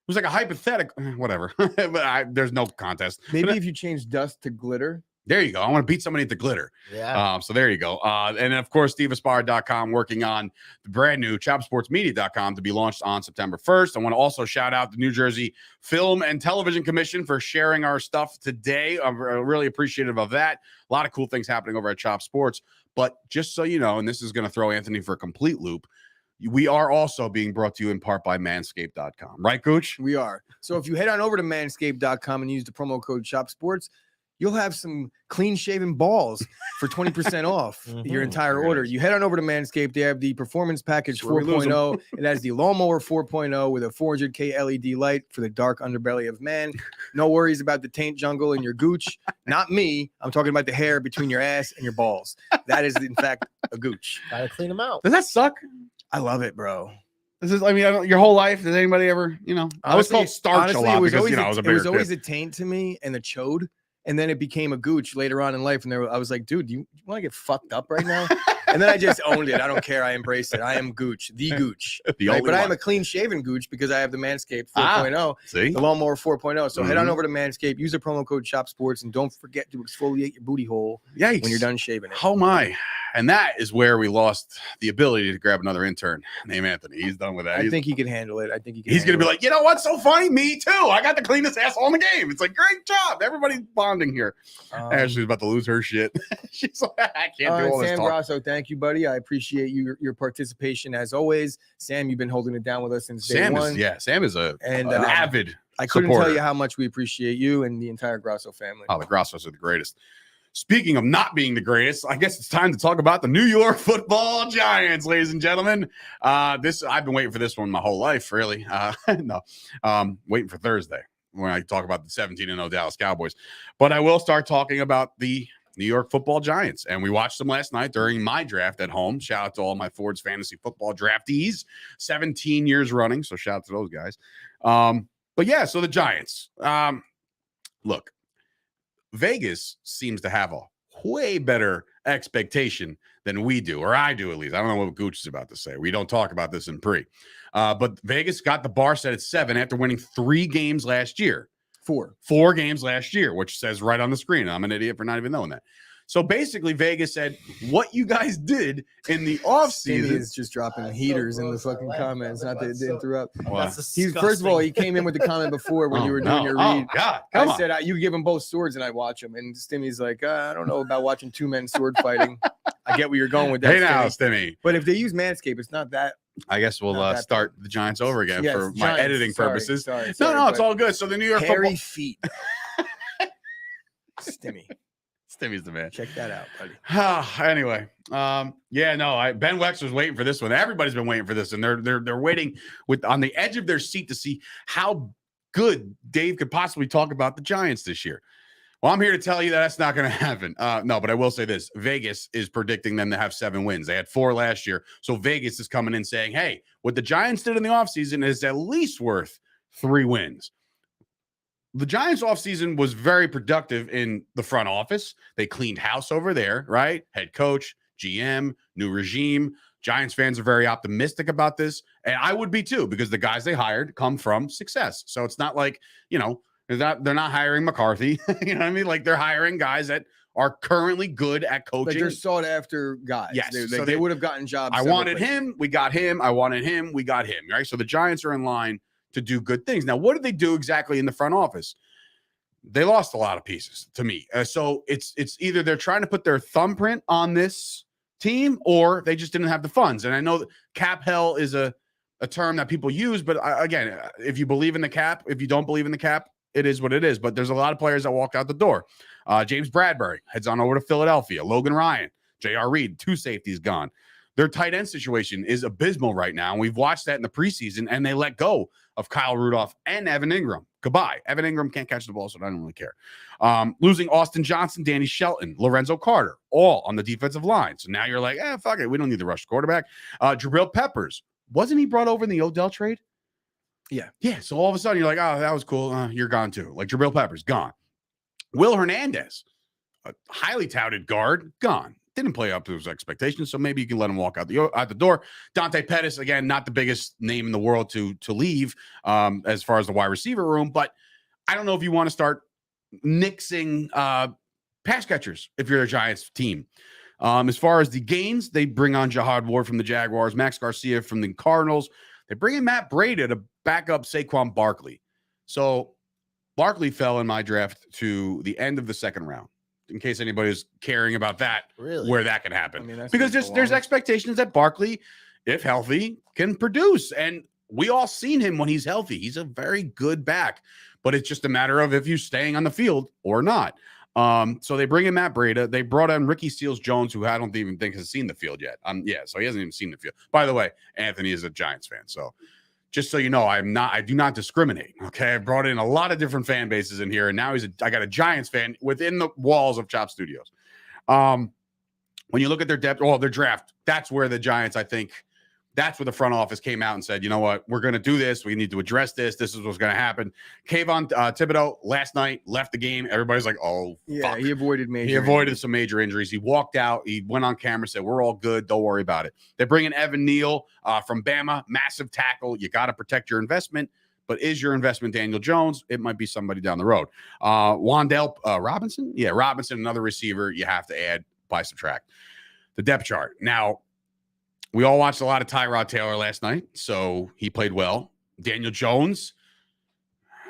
was like a hypothetical, whatever. But there's no contest. Maybe if you change dust to glitter. There you go. I want to beat somebody into glitter. Yeah. So there you go. And then, of course, SteveAspar.com working on the brand new ChopSportsMedia.com to be launched on September 1st. I want to also shout out the New Jersey Film and Television Commission for sharing our stuff today. I'm really appreciative of that. A lot of cool things happening over at Chop Sports. But just so you know, and this is going to throw Anthony for a complete loop, we are also being brought to you in part by Manscaped.com. Right, Gooch? We are. So if you head on over to Manscaped.com and use the promo code ChopSports, you'll have some clean-shaven balls for 20% off your entire order. You head on over to Manscaped. They have the Performance Package 4.0. It has the Lawnmower 4.0 with a 400K LED light for the dark underbelly of man. No worries about the taint jungle in your gooch. Not me. I'm talking about the hair between your ass and your balls. That is, in fact, a gooch. Gotta clean them out. Does that suck? I love it, bro. This is, your whole life, does anybody ever, I was called starch a lot because, I was a bigger kid. It was always a taint to me and a chode. And then it became a gooch later on in life. And I was like, dude, do you want to get fucked up right now? And then I just owned it. I don't care. I embraced it. I am gooch, the gooch. But I am a clean shaven gooch because I have the Manscaped 4.0, the Lawnmower 4.0. So head on over to Manscaped, use the promo code ChopSports, and don't forget to exfoliate your booty hole when you're done shaving it. Oh my. And that is where we lost the ability to grab another intern named Anthony. He's done with that. I think he can handle it. He's going to be like, you know what's so funny? Me too. I got the cleanest asshole in the game. It's like, great job. Everybody's bonding here. Ashley's about to lose her shit. She's like, I can't do all this Sam talk. Grasso, thank you, buddy. I appreciate your participation as always. Sam, you've been holding it down with us since day one. Sam is an avid I couldn't supporter. tell you how much we appreciate you and the entire Grasso family. Oh, the Grassos are the greatest. Speaking of not being the greatest, I guess it's time to talk about the New York Football Giants, ladies and gentlemen. I've been waiting for this one my whole life, really. Waiting for Thursday when I talk about the 17-0 Dallas Cowboys. But I will start talking about the New York Football Giants. And we watched them last night during my draft at home. Shout out to all my Ford's Fantasy Football draftees, 17 years running. So shout out to those guys. But yeah, so the Giants. Look. Vegas seems to have a way better expectation than we do, or I do at least. I don't know what Gooch is about to say. We don't talk about this in pre. But Vegas got the bar set at 7 after winning 3 games last year. 4 games last year, which says right on the screen. I'm an idiot for not even knowing that. So basically, Vegas said, what you guys did in the offseason. is just dropping heaters in the fucking comments. Not to interrupt. That's first of all, he came in with the comment before when you were doing your read. Oh, God. I said, you give him both swords and I watch them. And Stimmy's like, I don't know about watching 2 men sword fighting. I get where you're going with that. Hey now, Stimmy. But if they use Manscaped, it's not that. I guess we'll start the Giants over again for my Giants. editing purposes. Sorry, no, it's all good. So the New York hairy feet. Stimmy. Stimmy's the man. Check that out, buddy. Anyway, Ben Wex was waiting for this one. Everybody's been waiting for this, and they're waiting on the edge of their seat to see how good Dave could possibly talk about the Giants this year. Well, I'm here to tell you that's not going to happen. No, but I will say this. Vegas is predicting them to have 7 wins. They had 4 last year. So Vegas is coming in saying, hey, what the Giants did in the offseason is at least worth 3 wins. The Giants offseason was very productive in the front office. They cleaned house over there, right? Head coach, GM, new regime. Giants fans are very optimistic about this. And I would be too, because the guys they hired come from success. So it's not like, they're not hiring McCarthy. You know what I mean? Like they're hiring guys that are currently good at coaching. Like they're sought after guys. Yes. So they would have gotten jobs. I wanted him. We got him. I wanted him. We got him. Right. So the Giants are in line to do good things. Now, what did they do exactly in the front office? They lost a lot of pieces to me. So it's either they're trying to put their thumbprint on this team or they just didn't have the funds. And I know that cap hell is a term that people use, but again, if you believe in the cap, if you don't believe in the cap, it is what it is. But there's a lot of players that walked out the door. James Bradbury heads on over to Philadelphia. Logan Ryan, J.R. Reed, 2 safeties gone. Their tight end situation is abysmal right now. And we've watched that in the preseason, and they let go of Kyle Rudolph and Evan Ingram. Goodbye. Evan Ingram can't catch the ball, so I don't really care. Losing Austin Johnson, Danny Shelton, Lorenzo Carter, all on the defensive line. So now you're like, fuck it. We don't need to rush the quarterback. Jabril Peppers. Wasn't he brought over in the Odell trade? Yeah. Yeah. So all of a sudden you're like, oh, that was cool. You're gone too. Like Jabril Peppers, gone. Will Hernandez, a highly touted guard, gone. Didn't play up to his expectations, so maybe you can let him walk out the door. Dante Pettis, again, not the biggest name in the world to leave as far as the wide receiver room, but I don't know if you want to start nixing pass catchers if you're a Giants team. As far as the gains, they bring on Jahad Ward from the Jaguars, Max Garcia from the Cardinals. They bring in Matt Breida to back up Saquon Barkley. So Barkley fell in my draft to the end of the second round. In case anybody's caring about that, where that can happen. I mean, because there's expectations that Barkley, if healthy, can produce. And we all seen him when he's healthy. He's a very good back, but it's just a matter of if you're staying on the field or not. So they bring in Matt Breida. They brought in Ricky Seals-Jones, who I don't even think has seen the field yet. So he hasn't even seen the field. By the way, Anthony is a Giants fan. So just so you know, I do not discriminate. Okay. I brought in a lot of different fan bases in here, and now I got a Giants fan within the walls of Chop Studios. When you look at their depth, their draft, that's where the Giants, I think, that's where the front office came out and said, you know what, we're going to do this. We need to address this. This is what's going to happen. Kayvon Thibodeau last night left the game. Everybody's like, fuck. He avoided some major injuries. He walked out. He went on camera, said, we're all good. Don't worry about it. They bring in Evan Neal from Bama, massive tackle. You got to protect your investment. But is your investment Daniel Jones? It might be somebody down the road. Wan'Dale Robinson? Yeah, Robinson, another receiver you have to add by subtract. The depth chart. Now, we all watched a lot of Tyrod Taylor last night, so he played well. Daniel Jones,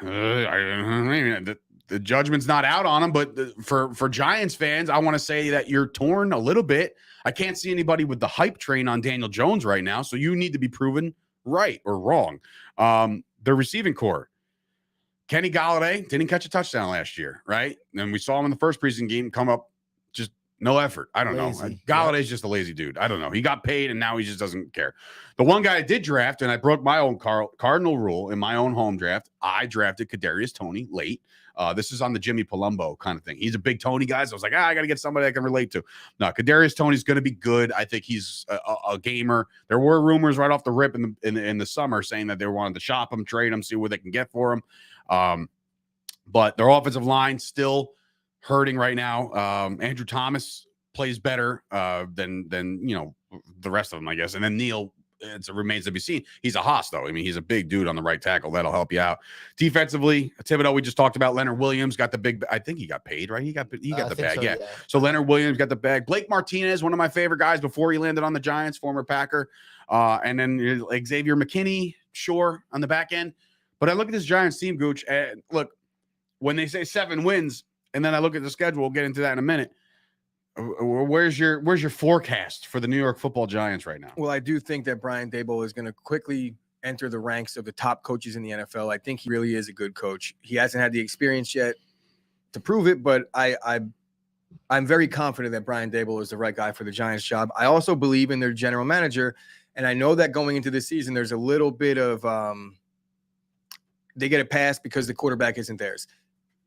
the judgment's not out on him, but for Giants fans, I want to say that you're torn a little bit. I can't see anybody with the hype train on Daniel Jones right now, so you need to be proven right or wrong. The receiving core, Kenny Golladay didn't catch a touchdown last year, right? And we saw him in the first preseason game come up. No effort. I don't know. Galladay's just a lazy dude. I don't know. He got paid, and now he just doesn't care. The one guy I did draft, and I broke my own cardinal rule in my own home draft, I drafted Kadarius Toney late. This is on the Jimmy Palumbo kind of thing. He's a big Toney guy, so I was like, I got to get somebody I can relate to. No, Kadarius Toney's going to be good. I think he's a gamer. There were rumors right off the rip in the summer saying that they wanted to shop him, trade him, see what they can get for him. But their offensive line still hurting right now. Andrew Thomas plays better than the rest of them, I guess. And then Neal, it remains to be seen. He's a hoss, though. I mean, he's a big dude on the right tackle. That'll help you out. Defensively, Thibodeau, we just talked about. Leonard Williams got the big. I think he got paid, right? He got the bag. So, yeah. So Leonard Williams got the bag. Blake Martinez, one of my favorite guys before he landed on the Giants, former Packer. And then Xavier McKinney, sure, on the back end. But I look at this Giants team, Gooch, and look, when they say 7 wins, and then I look at the schedule, we'll get into that in a minute. Where's your forecast for the New York Football Giants right now? Well, I do think that Brian Daboll is going to quickly enter the ranks of the top coaches in the NFL. I think he really is a good coach. He hasn't had the experience yet to prove it, but I'm very confident that Brian Daboll is the right guy for the Giants job. I also believe in their general manager, and I know that going into this season, there's a little bit of they get a pass because the quarterback isn't theirs.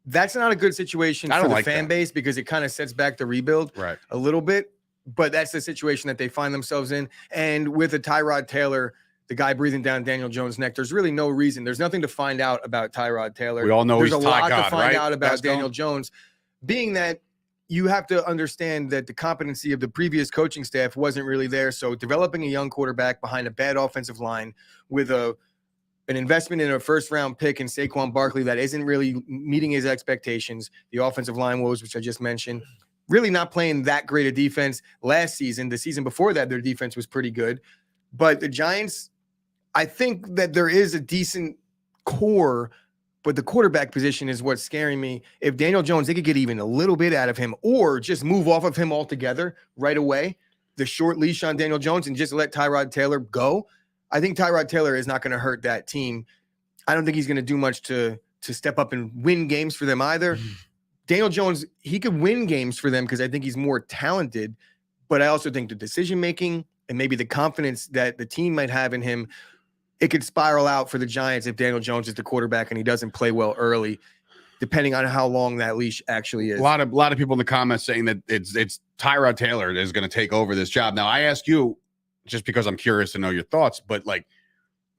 That's not a good situation for the fan base because it kind of sets back the rebuild a little bit. But that's the situation that they find themselves in. And with a Tyrod Taylor, the guy breathing down Daniel Jones' neck, there's really no reason. There's nothing to find out about Tyrod Taylor. We all know there's he's a lot God, to find right? out about Daniel Jones, being that you have to understand that the competency of the previous coaching staff wasn't really there. So developing a young quarterback behind a bad offensive line with an investment in a first-round pick in Saquon Barkley that isn't really meeting his expectations. The offensive line woes, which I just mentioned, really not playing that great a defense last season. The season before that, their defense was pretty good. But the Giants, I think that there is a decent core, but the quarterback position is what's scaring me. If Daniel Jones, they could get even a little bit out of him or just move off of him altogether right away, the short leash on Daniel Jones, and just let Tyrod Taylor go. I think Tyrod Taylor is not going to hurt that team. I don't think he's going to do much to step up and win games for them either. Daniel Jones, he could win games for them because I think he's more talented, but I also think the decision-making and maybe the confidence that the team might have in him, it could spiral out for the Giants if Daniel Jones is the quarterback and he doesn't play well early, depending on how long that leash actually is. A lot of people in the comments saying that it's Tyrod Taylor is going to take over this job. Now, I ask you, just because I'm curious to know your thoughts, but like,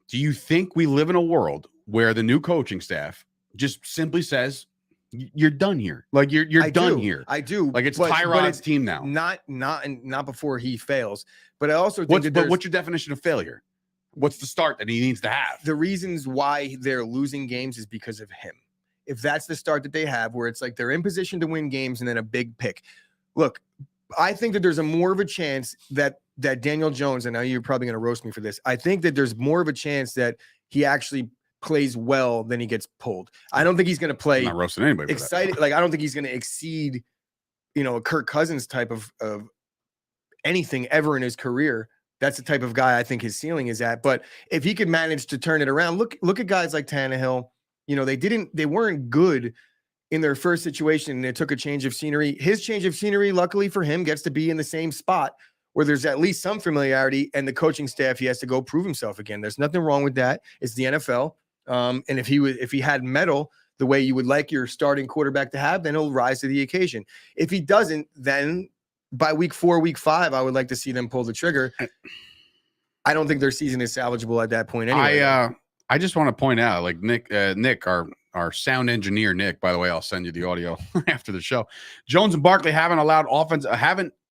do you think we live in a world where the new coaching staff just simply says, you're done here? Like you're done here. I do. Like it's Tyrod's team now. Not before he fails. But I also think what's your definition of failure? What's the start that he needs to have? The reasons why they're losing games is because of him. If that's the start that they have, where it's like they're in position to win games and then a big pick. Look, I think that there's more of a chance that Daniel Jones, and now you're probably going to roast me for this, I think that there's more of a chance that he actually plays well than he gets pulled. I don't think he's going to play. I'm not roasting anybody. Excited, like I don't think he's going to exceed, a Kirk Cousins type of anything ever in his career. That's the type of guy I think his ceiling is at. But if he could manage to turn it around, look at guys like Tannehill. They weren't good in their first situation, and it took a change of scenery. His change of scenery, luckily for him, gets to be in the same spot where there's at least some familiarity, and the coaching staff, he has to go prove himself again. There's nothing wrong with that. It's the NFL. And if he had metal the way you would like your starting quarterback to have, then he'll rise to the occasion. If he doesn't, then by week 4, week 5, I would like to see them pull the trigger. I don't think their season is salvageable at that point anyway. I just want to point out, like Nick, our sound engineer, Nick, by the way, I'll send you the audio after the show. Jones and Barkley haven't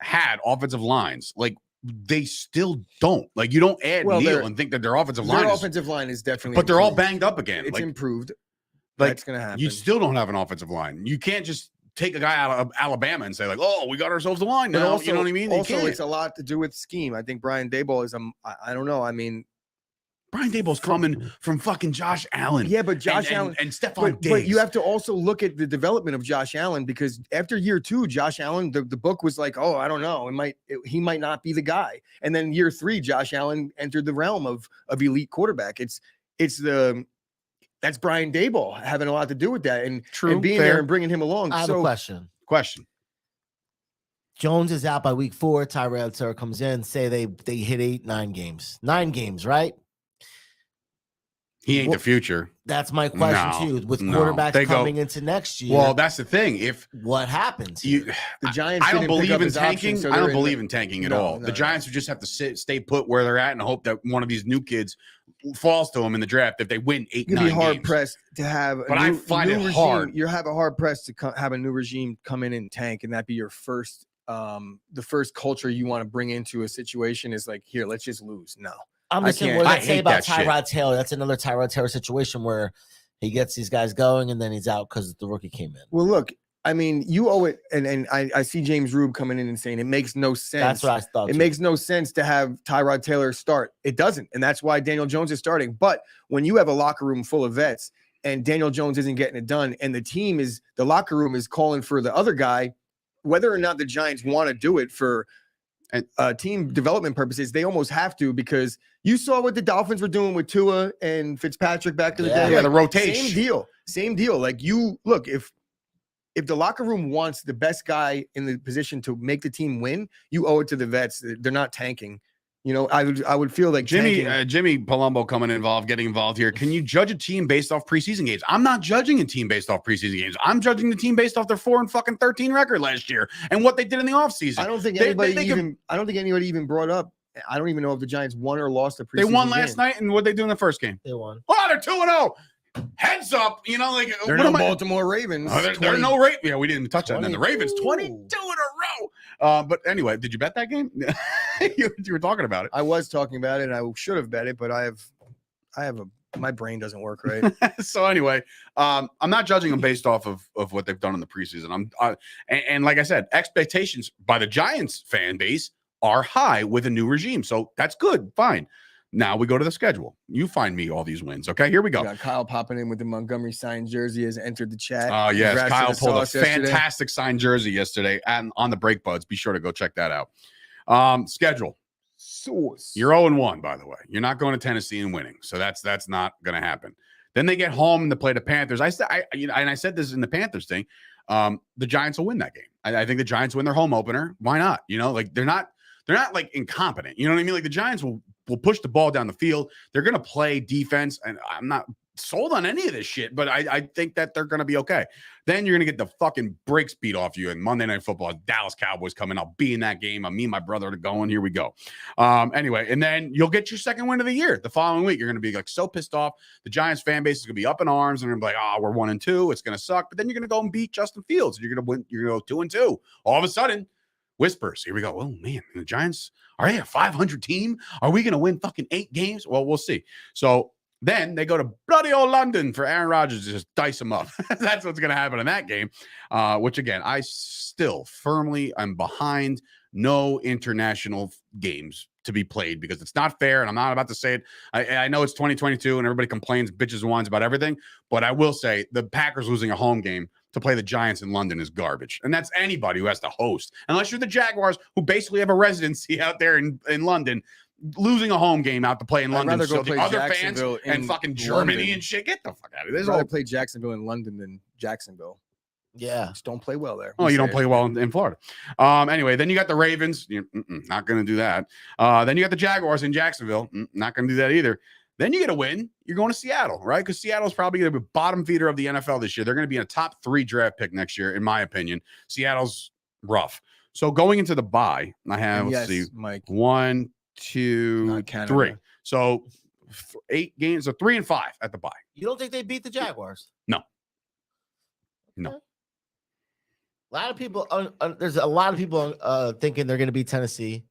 had offensive lines. Like they still don't. Like you don't add Neal and think that their offensive line is definitely, but they're all banged up again. It's improved. Like that's going to happen. You still don't have an offensive line. You can't just take a guy out of Alabama and say like, oh, we got ourselves a line now. Also, you know what I mean? Also, it's a lot to do with scheme. I think Brian Daboll is I don't know. I mean, Brian Daboll's coming from fucking Josh Allen. Yeah, but Josh Allen and Stephon Diggs. But you have to also look at the development of Josh Allen, because after year 2, Josh Allen, the book was like, oh, I don't know. He might not be the guy. And then year 3, Josh Allen entered the realm of elite quarterback. That's Brian Daboll having a lot to do with that and being there and bringing him along. I have a question. Jones is out by week 4. Tyrod Taylor comes in. Say they hit 9 games. 9 games, right? He ain't the future. That's my question to you. With quarterbacks coming into next year. Well, that's the thing. What happens? The Giants. I don't believe in tanking. I don't believe in tanking at all. The Giants would just have to stay put where they're at and hope that one of these new kids falls to them in the draft if they win 8-9 games. You'd be hard pressed to have. I find it hard. You have a hard pressed to have a new regime come in and tank, and that be your first. The first culture you want to bring into a situation is like, here, let's just lose. No. I'm just saying, what did I say about Tyrod Taylor? That's another Tyrod Taylor situation where he gets these guys going and then he's out because the rookie came in. Well, look, I mean, you owe it, and I see James Rube coming in and saying it makes no sense. That's what I thought. It makes no sense to have Tyrod Taylor start. It doesn't, and that's why Daniel Jones is starting. But when you have a locker room full of vets and Daniel Jones isn't getting it done, and the locker room is calling for the other guy, whether or not the Giants want to do it for team development purposes, they almost have to, because you saw what the Dolphins were doing with Tua and Fitzpatrick back in the day. Yeah, the rotation. Same deal. Like, you look, if the locker room wants the best guy in the position to make the team win, you owe it to the vets. They're not tanking. I would feel like Jimmy Palumbo getting involved here. Can you judge a team based off preseason games? I'm not judging a team based off preseason games. I'm judging the team based off their 4-13 record last year and what they did in the offseason. I don't think anybody even brought up. I don't even know if the Giants won or lost a preseason. They won last night, and what they do in the first game? They won. Oh, they're 2-0. Heads up, they're no Baltimore Ravens. They're no Ravens. Yeah, we didn't touch that. And then the Ravens 22 in a row. But anyway, did you bet that game? you were talking about it. I was talking about it. I should have bet it, but my brain doesn't work right. So anyway, I'm not judging them based off of what they've done in the preseason. And like I said, expectations by the Giants fan base are high with a new regime, so that's good, fine. Now we go to the schedule. You find me all these wins. Okay, here we go. We got Kyle popping in with the Montgomery signed jersey, has entered the chat. Oh, yes. Kyle pulled a fantastic signed jersey yesterday and on the Break Buds. Be sure to go check that out. Schedule. Sauce. You're 0-1, by the way. You're not going to Tennessee and winning. So that's not going to happen. Then they get home and they play the Panthers. I said this in the Panthers thing. The Giants will win that game. I think the Giants win their home opener. Why not? They're they're not like incompetent. You know what I mean? Like the Giants will push the ball down the field. They're going to play defense, and I'm not sold on any of this shit, but I think that they're going to be okay. Then you're going to get the fucking brakes beat off you in Monday Night Football. Dallas Cowboys coming. I'll be in that game. Me and my brother are going. Here we go. Anyway, and then you'll get your second win of the year the following week. You're going to be like so pissed off. The Giants fan base is going to be up in arms, and they're going to be like, we're 1-2. It's going to suck. But then you're going to go and beat Justin Fields. And you're going to win. You're going to go 2-2. All of a sudden, whispers. Here we go. Oh man, the Giants, are they a 500 team? Are we going to win fucking 8 games? Well, we'll see. So then they go to bloody old London for Aaron Rodgers to just dice them up. That's what's going to happen in that game, which, again, I still firmly am behind no international games to be played because it's not fair, and I'm not about to say it. I know it's 2022, and everybody complains, bitches and whines about everything, but I will say the Packers losing a home game to play the Giants in London is garbage, and that's anybody who has to host. Unless you're the Jaguars, who basically have a residency out there in London, losing a home game out to play in London. So the other fans and fucking Germany London. And shit, get the fuck out of here. I'd rather play Jacksonville in London than Jacksonville. Yeah. Just don't play well there. Oh, you don't play well in Florida. Anyway, then you got the Ravens. Not going to do that. Then you got the Jaguars in Jacksonville. Not going to do that either. Then you get a win. You're going to Seattle, right? Because Seattle's probably going to be bottom feeder of the NFL this year. They're going to be in a top 3 draft pick next year, in my opinion. Seattle's rough. So going into the bye, I have, let's see, Mike. 1, 2, 3. So 8 games, so 3-5 at the bye. You don't think they beat the Jaguars? No. A lot of people, there's a lot of people thinking they're going to beat Tennessee.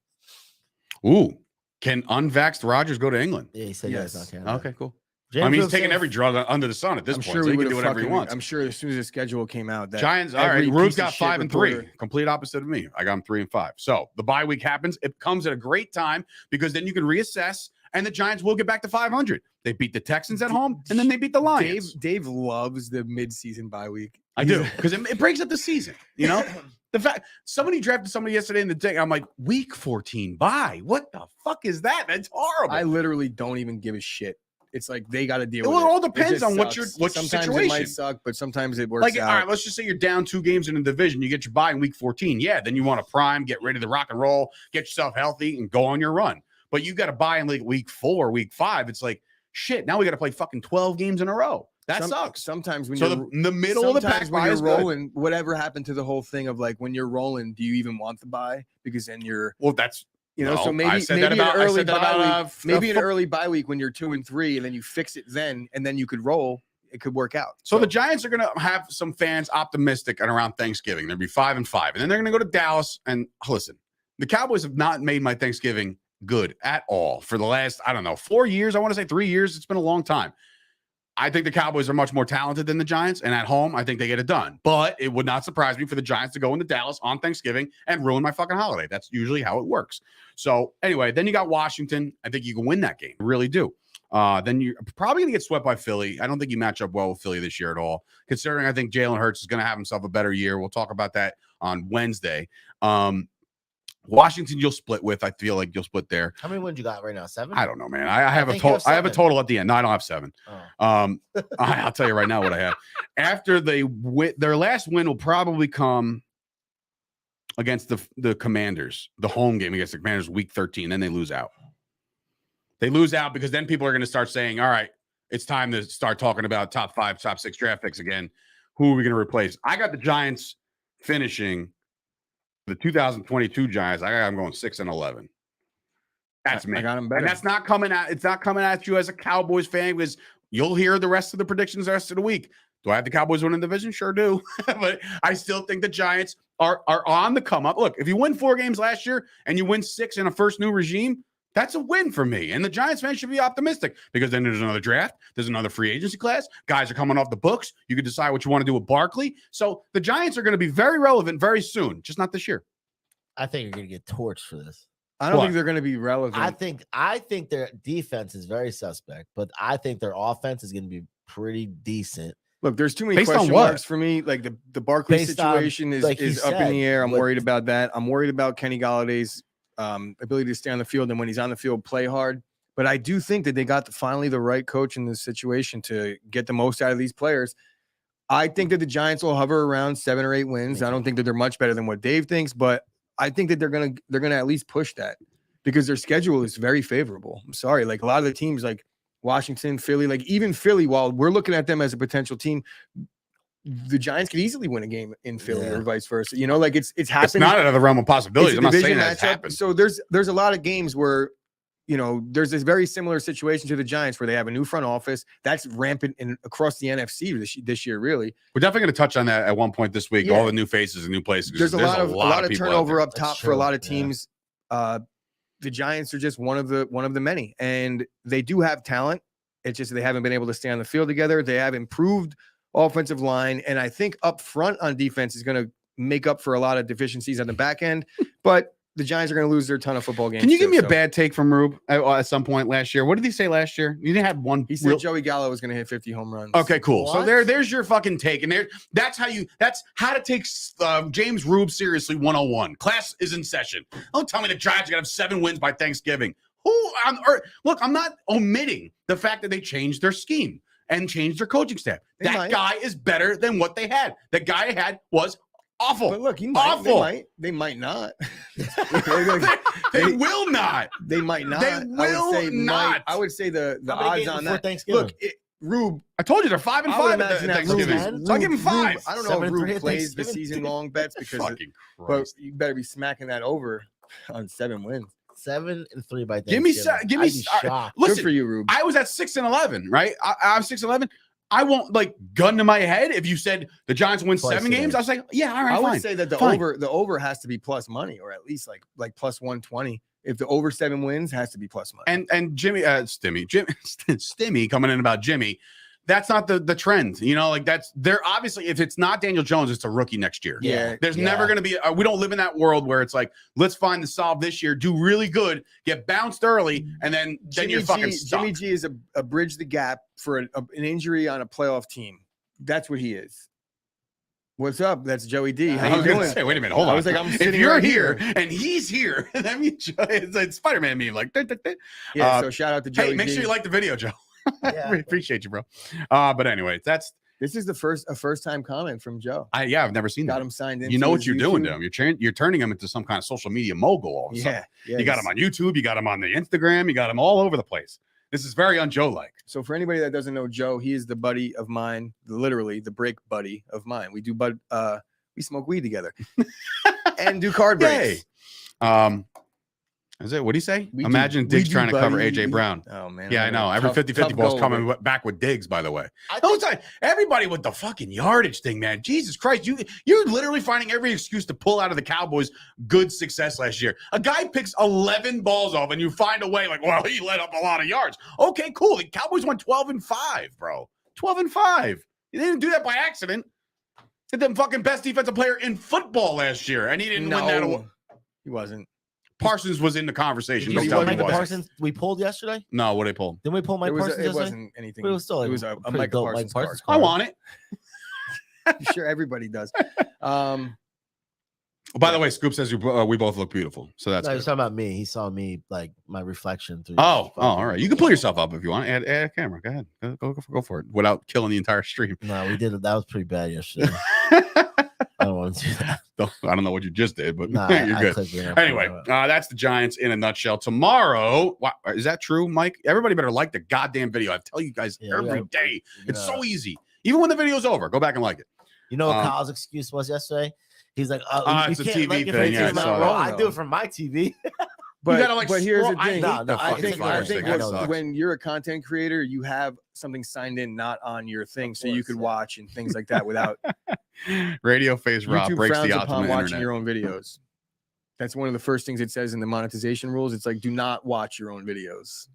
Ooh, can unvaxxed Rodgers go to England? Yeah, he said yes. Okay, cool. He's taking every drug under the sun at this point. Sure, so he can do whatever he wants. I'm sure as soon as the schedule came out, that Giants. All right, Rude's got 5-3, complete opposite of me. I got him 3-5. So the bye week happens. It comes at a great time because then you can reassess, and the Giants will get back to 500. They beat the Texans at home, and then they beat the Lions. Dave loves the midseason bye week. I do, because it breaks up the season. You know, the fact somebody drafted somebody yesterday in the day. I'm like, week 14 bye. What the fuck is that? That's horrible. I literally don't even give a shit. It's like they got to deal with it. Well, it all depends on what your sometimes situation. It might suck, but sometimes it works like, out. All right, let's just say you're down 2 games in a division. You get your bye in week 14. Yeah, then you want to prime, get ready to rock and roll, get yourself healthy, and go on your run. But you got to buy in like week 4, week 5. It's like, shit, now we got to play fucking 12 games in a row. That sucks. Sometimes when you're in the middle of the pack, when you're rolling, whatever happened to the whole thing of like when you're rolling, do you even want the bye? Because then you're that's. So maybe an early bye week when you're 2-3, and then you fix it then, and then you could roll. It could work out. So the Giants are going to have some fans optimistic and around Thanksgiving. They'll be 5-5, and then they're going to go to Dallas. And listen, the Cowboys have not made my Thanksgiving good at all for the last 4 years. I want to say 3 years. It's been a long time. I think the Cowboys are much more talented than the Giants, and at home, I think they get it done. But it would not surprise me for the Giants to go into Dallas on Thanksgiving and ruin my fucking holiday. That's usually how it works. So anyway, then you got Washington. I think you can win that game. I really do. Then you're probably going to get swept by Philly. I don't think you match up well with Philly this year at all, considering I think Jalen Hurts is going to have himself a better year. We'll talk about that on Wednesday. Washington, you'll split with. I feel like you'll split there. How many wins you got right now? 7? I don't know, man. I have a total. I have a total at the end. No, I don't have 7. Oh. I'll tell you right now what I have. After they win, their last win will probably come against the Commanders. The home game against the Commanders, week 13. Then they lose out. They lose out because then people are going to start saying, "All right, it's time to start talking about top 5, top 6 draft picks again. Who are we going to replace?" I got the Giants finishing. The 2022 Giants, I'm going 6-11. That's me. I got them better. And that's not coming out. It's not coming at you as a Cowboys fan because you'll hear the rest of the predictions the rest of the week. Do I have the Cowboys winning the division? Sure do. But I still think the Giants are on the come up. Look, if you win 4 games last year and you win 6 in a first new regime, that's a win for me. And the Giants fans should be optimistic because then there's another draft. There's another free agency class. Guys are coming off the books. You can decide what you want to do with Barkley. So the Giants are going to be very relevant very soon, just not this year. I think you're going to get torched for this. I don't think they're going to be relevant. I think their defense is very suspect, but I think their offense is going to be pretty decent. Look, there's too many question marks for me. Like the Barkley situation is up in the air. I'm worried about that. I'm worried about Kenny Galladay's ability to stay on the field, and when he's on the field, play hard. But I do think that they got finally the right coach in this situation to get the most out of these players. I think that the Giants will hover around 7 or 8 wins. I don't think that they're much better than what Dave thinks, but I think that they're gonna at least push that because their schedule is very favorable. I'm sorry, like a lot of the teams like Washington, Philly, like even Philly, while we're looking at them as a potential team, the Giants could easily win a game in Philly or vice versa. You know, like it's happened. It's not out of the realm of possibilities. I'm not saying that's happened. So there's a lot of games where, you know, there's this very similar situation to the Giants where they have a new front office that's rampant across the NFC this year. Really, we're definitely going to touch on that at one point this week. Yeah. All the new faces and new places. There's a lot of turnover up top for a lot of teams. Yeah. The Giants are just one of the many, and they do have talent. It's just they haven't been able to stay on the field together. They have improved offensive line, and I think up front on defense is going to make up for a lot of deficiencies on the back end. But the Giants are going to lose their ton of football games. Can you give me a bad take from Rube at some point last year? What did he say last year? You didn't have one. He said Joey Gallo was going to hit 50 home runs. Okay, cool. What? So there's your fucking take, and that's how to take James Rube seriously 101. Class is in session. Don't tell me the Giants are going to have 7 wins by Thanksgiving. Who on earth? Look, I'm not omitting the fact that they changed their scheme and changed their coaching staff. That guy is better than what they had. The guy I had was awful. But look, awful. They might not. they will not. They might not. They will not. I would say the odds on that. Thanksgiving? Look, Rube. I told you they're 5-5 at Thanksgiving. So I give him 5. I don't know if Rube plays the season long bets because but you better be smacking that over on 7 wins. 7-3 by Thanksgiving. Give me shocked. Listen, good for you, Rube. I was at 6-11, right? I'm 6-11. I won't like gun to my head if you said the Giants win 7 games. I was like, yeah, all right. I would say that the over has to be plus money, or at least like plus 120. If the over 7 wins, has to be plus money. And Jimmy, Stimmy coming in about Jimmy. That's not the trend, you know. Like they're obviously, if it's not Daniel Jones, it's a rookie next year. Yeah, there's never going to be. We don't live in that world where it's like, let's find the solve this year, do really good, get bounced early, and then you're fucking stuck. Jimmy G is a bridge the gap for an injury on a playoff team. That's what he is. What's up? That's Joey D. How you doing? Say, wait a minute, hold on. I was like, I'm sitting if you're right here and he's here, that means it's like Spider-Man meme, like. Yeah. So shout out to Joey. Hey, make sure you like the video, Joe. Yeah. We appreciate you, bro. But anyway, this is a first time comment from Joe. I've never seen that. Got him signed in. You know what you're doing to him. You're turning him into some kind of social media mogul all of a sudden. Yeah. You got him on YouTube, you got him on the Instagram, you got him all over the place. This is very un-Joe-like. So for anybody that doesn't know Joe, he is the buddy of mine, literally the break buddy of mine. We smoke weed together and do card breaks. Is it? What do you say? Imagine Diggs trying to cover AJ Brown. Oh man. Yeah, I know. Every 50-50 ball's coming back with Diggs, by the way. Everybody with the fucking yardage thing, man. Jesus Christ. You're literally finding every excuse to pull out of the Cowboys' good success last year. A guy picks 11 balls off and you find a way like, well, he let up a lot of yards. Okay, cool. The Cowboys went 12-5, bro. 12-5. They didn't do that by accident. They're the fucking best defensive player in football last year, and he didn't win that award. He wasn't. Parsons was in the conversation. Did you see Micah Parsons we pulled yesterday? No, what did they pull? Didn't we pull Mike Parsons yesterday? It wasn't anything. But it was still it was a Micah Parsons card. I want it. I'm sure everybody does. By the way, Scoop says we both look beautiful. So that's he's talking about me. He saw me like my reflection through. Oh, all right. You can pull yourself up if you want. Add a camera. Go ahead. Go for it without killing the entire stream. No, we did it. That was pretty bad yesterday. I don't want to do that. I don't know what you just did, but you're good. Anyway, that's the Giants in a nutshell. Tomorrow, is that true, Mike? Everybody better like the goddamn video. I tell you guys every day. It's so easy. Even when the video's over, go back and like it. You know what Kyle's excuse was yesterday? He's like, it's a TV thing. Yeah, I do it from my TV. But here's the thing. I think when you're a content creator, you have something signed in not on your thing, so you could watch and things like that without. Radio Face Rob breaks the optimum watching internet. your own videos. That's one of the first things it says in the monetization rules. It's like, do not watch your own videos.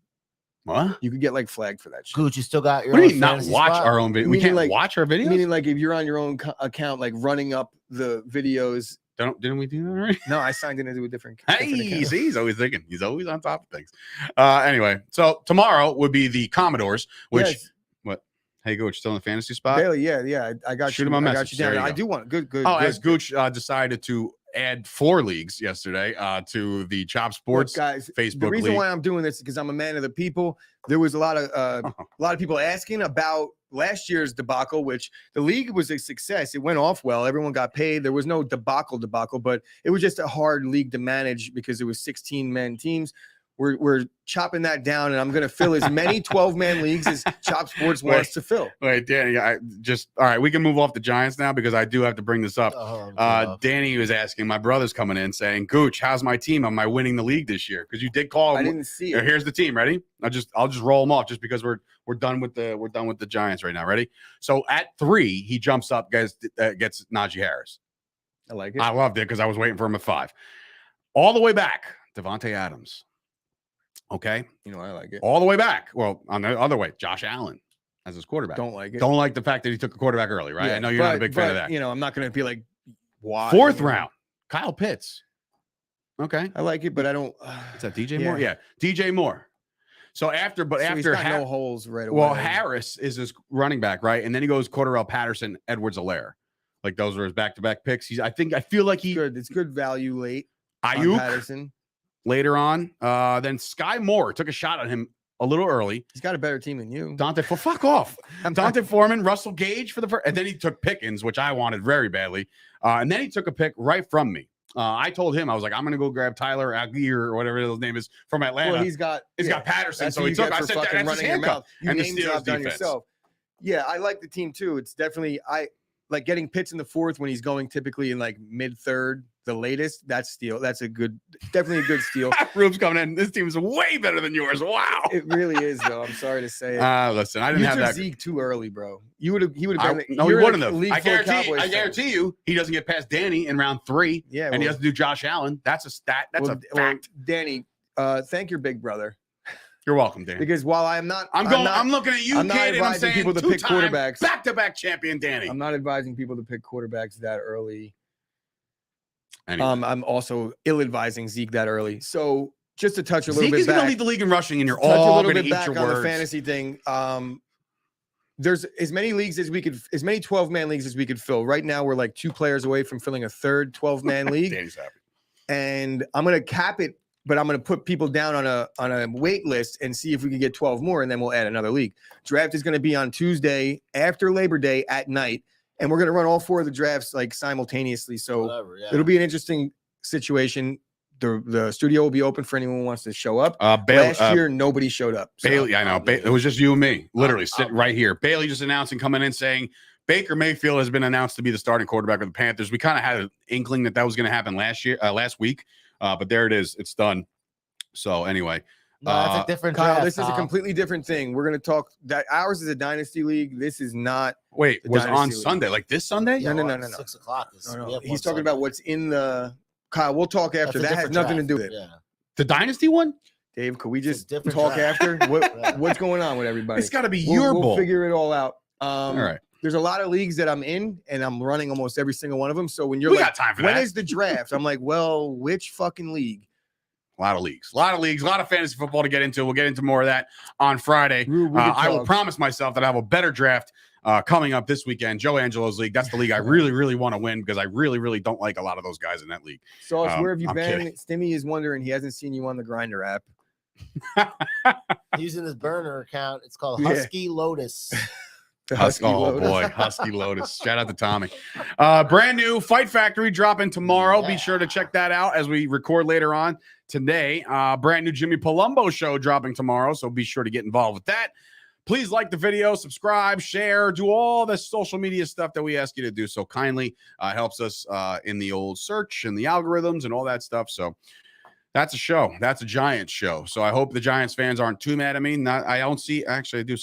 What? You could get like flagged for that shit. Gucci still got your. What do you mean not watch our own video? We can't watch our videos. Meaning like if you're on your own account, like running up the videos. Didn't we do that already? No, I signed in to do a different. Hey, see, he's always thinking. He's always on top of things. Anyway, so tomorrow would be the Commodores, which what? Hey, Gooch, still in the fantasy spot? Bailey, yeah. I got Shoot him a message. I got you down. I do want good. As Gooch decided to add 4 leagues yesterday to the Chop Sports guys, Facebook the reason league. why I'm doing this is because I'm a man of the people. There was a lot of people asking about last year's debacle, which the league was a success. It went off well. Everyone got paid. There was no debacle, but it was just a hard league to manage because it was 16-man teams. We're chopping that down, and I'm going to fill as many 12-man leagues as Chop Sports wants to fill. Wait, Danny, all right. We can move off the Giants now because I do have to bring this up. Danny was asking, my brother's coming in saying, Gooch, how's my team? Am I winning the league this year? Because you did call. I didn't see it. Here's the team. Ready? I'll just roll them off just because we're done with the Giants right now. Ready? So at 3, he jumps up, gets Najee Harris. I like it. I loved it because I was waiting for him at 5. All the way back, Devontae Adams. Okay. I like it. All the way back. Well, on the other way, Josh Allen as his quarterback. Don't like it. Don't like the fact that he took a quarterback early, right? Yeah, I know you're not a big fan of that. I'm not going to be like, why? 4th round, Kyle Pitts. Okay. I like it, but I don't. Is that DJ Moore? Yeah. DJ Moore. So after he's got no holes right away. Well, Harris is his running back, right? And then he goes Cordarrelle Patterson, Edwards-Helaire. Like those are his back-to-back picks. I feel like it's good value late. Ayuk. Patterson. Later on, then Sky Moore took a shot at him a little early. He's got a better team than you. Fuck off. Dante Foreman, Russell Gage for the first, and then he took Pickens, which I wanted very badly. And then he took a pick right from me. I told him, I was like, I'm going to go grab Tyler Algier or whatever his name is from Atlanta. Well, he's got Patterson, so he took. I said, that's his handcuff. And the Steelers defense. Yourself. Yeah, I like the team too. It's definitely like getting Pitts in the 4th when he's going typically in like mid-3rd. The latest, that's steal. That's definitely a good steal. Rube's coming in. This team is way better than yours. Wow. It really is, though. I'm sorry to say it. Listen, I didn't have that. Zeke too early, bro. He would have been. No, he wouldn't have. I guarantee you, he doesn't get past Danny in round 3. Yeah, and he has to do Josh Allen. That's a stat. That's a fact. Danny, thank your big brother. You're welcome, Danny. Because while I'm not, I'm looking at you, kid, and I'm saying people to pick quarterbacks. Back-to-back champion, Danny. I'm not advising people to pick quarterbacks that early. Anyway. I'm also ill-advising Zeke that early. So just to touch a little bit back. Zeke's going to lead the league in rushing, and you're all going to eat your words. On the fantasy thing. There's as many leagues as we could, as many 12-man leagues as we could fill. Right now, we're like 2 players away from filling a 3rd 12-man league. Danny's happy. And I'm going to cap it, but I'm going to put people down on a wait list and see if we can get 12 more, and then we'll add another league. Draft is going to be on Tuesday after Labor Day at night. And we're going to run all 4 of the drafts like simultaneously. So it'll be an interesting situation. The studio will be open for anyone who wants to show up. Last year, nobody showed up. So. Bailey, I know. It was just you and me, literally sitting right here. Bailey just announcing, coming in saying, Baker Mayfield has been announced to be the starting quarterback of the Panthers. We kind of had an inkling that was going to happen last week. But there it is. It's done. So anyway. No, that's a different Kyle, draft, this is a completely different thing. We're going to talk that ours is a dynasty league. This is not. Wait, was on Sunday, like this Sunday? No. 6 o'clock. No. He's talking about what's in the. Kyle, we'll talk after. That has nothing to do with it. Yeah. The dynasty one? Dave, could we just talk after? What's going on with everybody? It's got to be your bowl. We'll figure it all out. All right. There's a lot of leagues that I'm in, and I'm running almost every single one of them. So when you're got time for when that. is the draft? I'm like, well, which fucking league? A lot of leagues, a lot of fantasy football to get into. We'll get into more of that on Friday. I will promise myself that I have a better draft coming up this weekend. Joe Angelo's league. That's the league I really, really want to win because I really, really don't like a lot of those guys in that league. Sauce, where have you been? Kidding. Stimmy is wondering. He hasn't seen you on the Grinder app. Using his burner account. It's called Husky Lotus. Husky Lotus. Boy, Husky Lotus. Shout out to Tommy. Brand new Fight Factory dropping tomorrow. Yeah. Be sure to check that out as we record later on today. Brand new Jimmy Palumbo show dropping tomorrow, so be sure to get involved with that. Please like the video, subscribe, share, do all the social media stuff that we ask you to do so kindly. Helps us in the old search and the algorithms and all that stuff. So that's a show. That's a Giants show. So I hope the Giants fans aren't too mad at me. I do see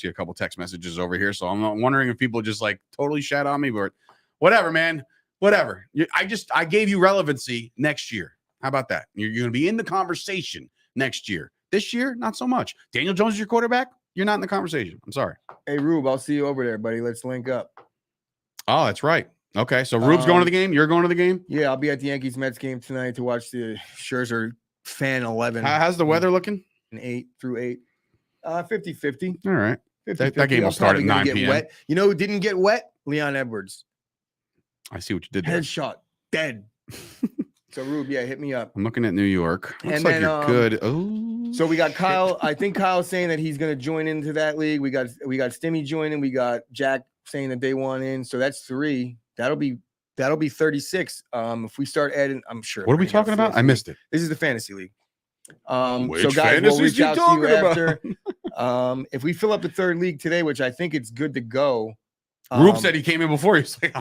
a couple text messages over here. So I'm wondering if people just like totally shat on me, but whatever, man. Whatever. I gave you relevancy next year. How about that? You're going to be in the conversation next year. This year, not so much. Daniel Jones is your quarterback. You're not in the conversation. I'm sorry. Hey, Rube, I'll see you over there, buddy. Let's link up. Oh, that's right. Okay, so Rube's going to the game. You're going to the game? Yeah, I'll be at the Yankees-Mets game tonight to watch the Scherzer Fan 11. How's the weather looking? An 8 through 8. 50-50. All right. That game will start at 9 p.m. Wet. You know who didn't get wet? Leon Edwards. I see what you did there. Headshot. Dead. So Rube, yeah, hit me up. I'm looking at New York. Looks And like then, you're good. Oh, so we got Kyle. I think Kyle's saying that he's going to join into that league. We got Stimmy joining. We got Jack saying that they want in. So that's 3. That'll be 36. If we start adding, I'm sure. What are we talking about? I missed it. This is the fantasy league. Which so guys, we'll reach out to you about? after. If we fill up the 3rd league today, which I think it's good to go. Rube said he came in before. He's like,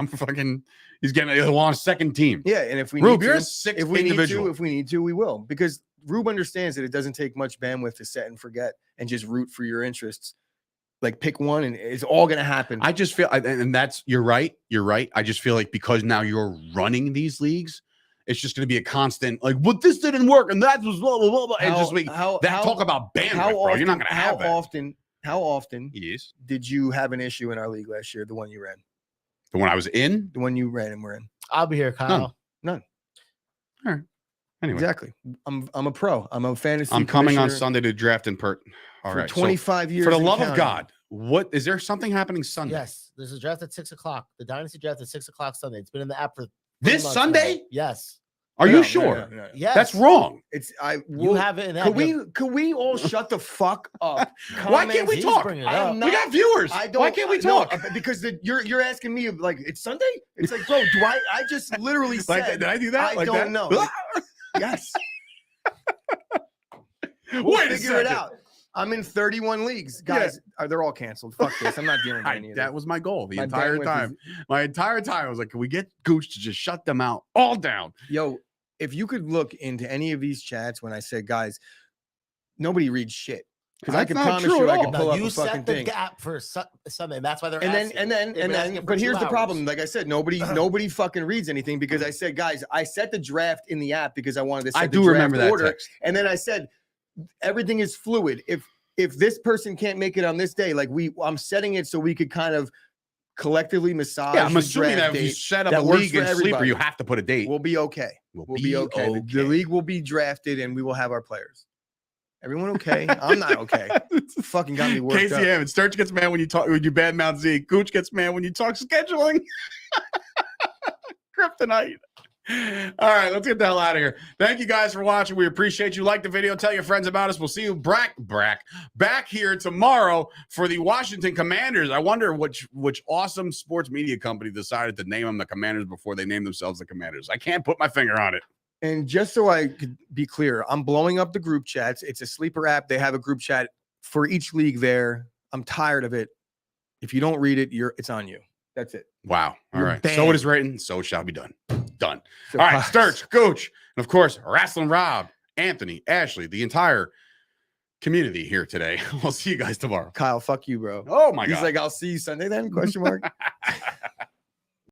he's getting a long 2nd team. Yeah, and if we Rube, need you're to, a 6th if we individual. if we need to, we will, because Rube understands that it doesn't take much bandwidth to set and forget and just root for your interests. Like pick one, and it's all going to happen. I just feel, and that's you're right. I just feel like because now you're running these leagues, it's just going to be a constant like, but this didn't work, and that was blah blah blah. And just like talk about bandwidth, bro. You're not going to have that. How often yes. did you have an issue in our league last year? The one you ran. The one I was in? The one you ran and we're in. I'll be here, Kyle. None. All right. Anyway. Exactly. I'm a pro. I'm a fantasy. I'm coming on Sunday to draft in All right. 25 years. For the love of God, what is there something happening Sunday? Yes. There's a draft at 6:00. The Dynasty draft at 6:00 Sunday. It's been in the app for this Sunday? Now. Yes. Are you sure? No. Yes. That's wrong. You have it in that. Could we all shut the fuck up? Why can't we talk? We got viewers. Why can't we talk? Because you're asking me like it's Sunday. It's like, bro, do I just literally said? Did I do that? I don't know. Yes. We'll figure it out. I'm in 31 leagues, guys. They're all canceled. Fuck this. I'm not dealing with any of that was my goal the entire time. My entire time, I was like, can we get Gooch to just shut them out all down? Yo, if you could look into any of these chats when I said, guys, nobody reads shit. Because I can promise you, I can pull up a fucking thing. You set the gap for Sunday. And that's why they're and then. But here's the problem. Like I said, nobody fucking reads anything because I said, guys, I set the draft in the app because I wanted to set the draft order. Text. And then I said, everything is fluid. If this person can't make it on this day, like I'm setting it so we could kind of collectively massage. Yeah, I'm assuming that if you set up a league in Sleeper, you have to put a date. We'll be okay. We'll be okay. The league will be drafted and we will have our players. Everyone okay? I'm not okay. Fucking got me worked Casey up. Hammond, Sturge gets mad when you badmouth Zeke. Gooch gets mad when you talk scheduling. Kryptonite. All right, let's get the hell out of here. Thank you guys for watching. We appreciate you. Like the video. Tell your friends about us. We'll see you back here tomorrow for the Washington Commanders. I wonder which awesome sports media company decided to name them the Commanders before they named themselves the Commanders. I can't put my finger on it. And just so I could be clear, I'm blowing up the group chats. It's a Sleeper app. They have a group chat for each league there. I'm tired of it. If you don't read it, it's on you. That's it. Wow. All right. Banned. So it is written. So it shall be done. Done. All right. Sturge, Gooch, and of course, Wrestling Rob, Anthony, Ashley, the entire community here today. We'll see you guys tomorrow. Kyle, fuck you, bro. Oh my God. He's like, I'll see you Sunday then? Question mark.